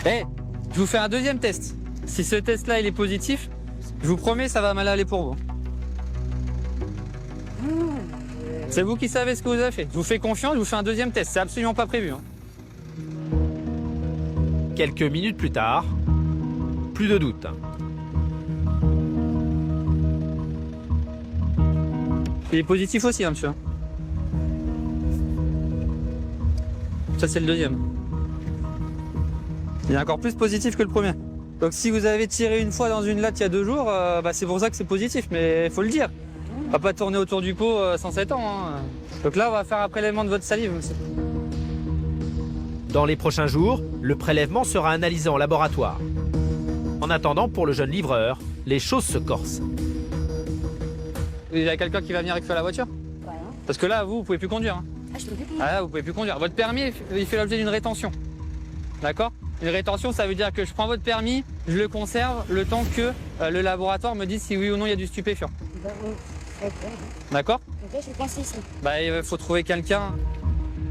Eh, je vous fais un deuxième test. Si ce test-là, il est positif, je vous promets, ça va mal aller pour vous. C'est vous qui savez ce que vous avez fait. Je vous fais confiance, je vous fais un deuxième test. C'est absolument pas prévu. Hein. Quelques minutes plus tard, plus de doute. Il est positif aussi, hein, monsieur. Ça, c'est le deuxième. Il est encore plus positif que le premier. Donc si vous avez tiré une fois dans une latte il y a 2 jours, c'est pour ça que c'est positif, mais il faut le dire. On va pas tourner autour du pot 107 ans. Hein. Donc là, on va faire un prélèvement de votre salive, monsieur. Dans les prochains jours, le prélèvement sera analysé en laboratoire. En attendant, pour le jeune livreur, les choses se corsent. Il y a quelqu'un qui va venir récupérer la voiture? Ouais. Parce que là, vous pouvez plus conduire. Hein. Ah, je peux plus. Ah là, vous pouvez plus conduire. Votre permis, il fait l'objet d'une rétention. D'accord? Une rétention, ça veut dire que je prends votre permis, je le conserve le temps que le laboratoire me dise si oui ou non il y a du stupéfiant. D'accord? Ok, je pense ici. Bah, il faut trouver quelqu'un.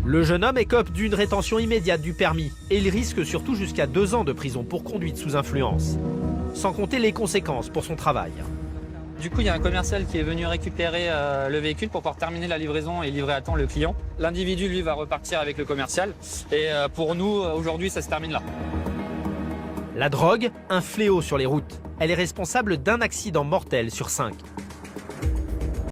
Le jeune homme écope d'une rétention immédiate du permis et il risque surtout jusqu'à 2 ans de prison pour conduite sous influence. Sans compter les conséquences pour son travail. Du coup, il y a un commercial qui est venu récupérer le véhicule pour pouvoir terminer la livraison et livrer à temps le client. L'individu, lui, va repartir avec le commercial. Et pour nous, aujourd'hui, ça se termine là. La drogue, un fléau sur les routes. Elle est responsable d'un accident mortel sur 5.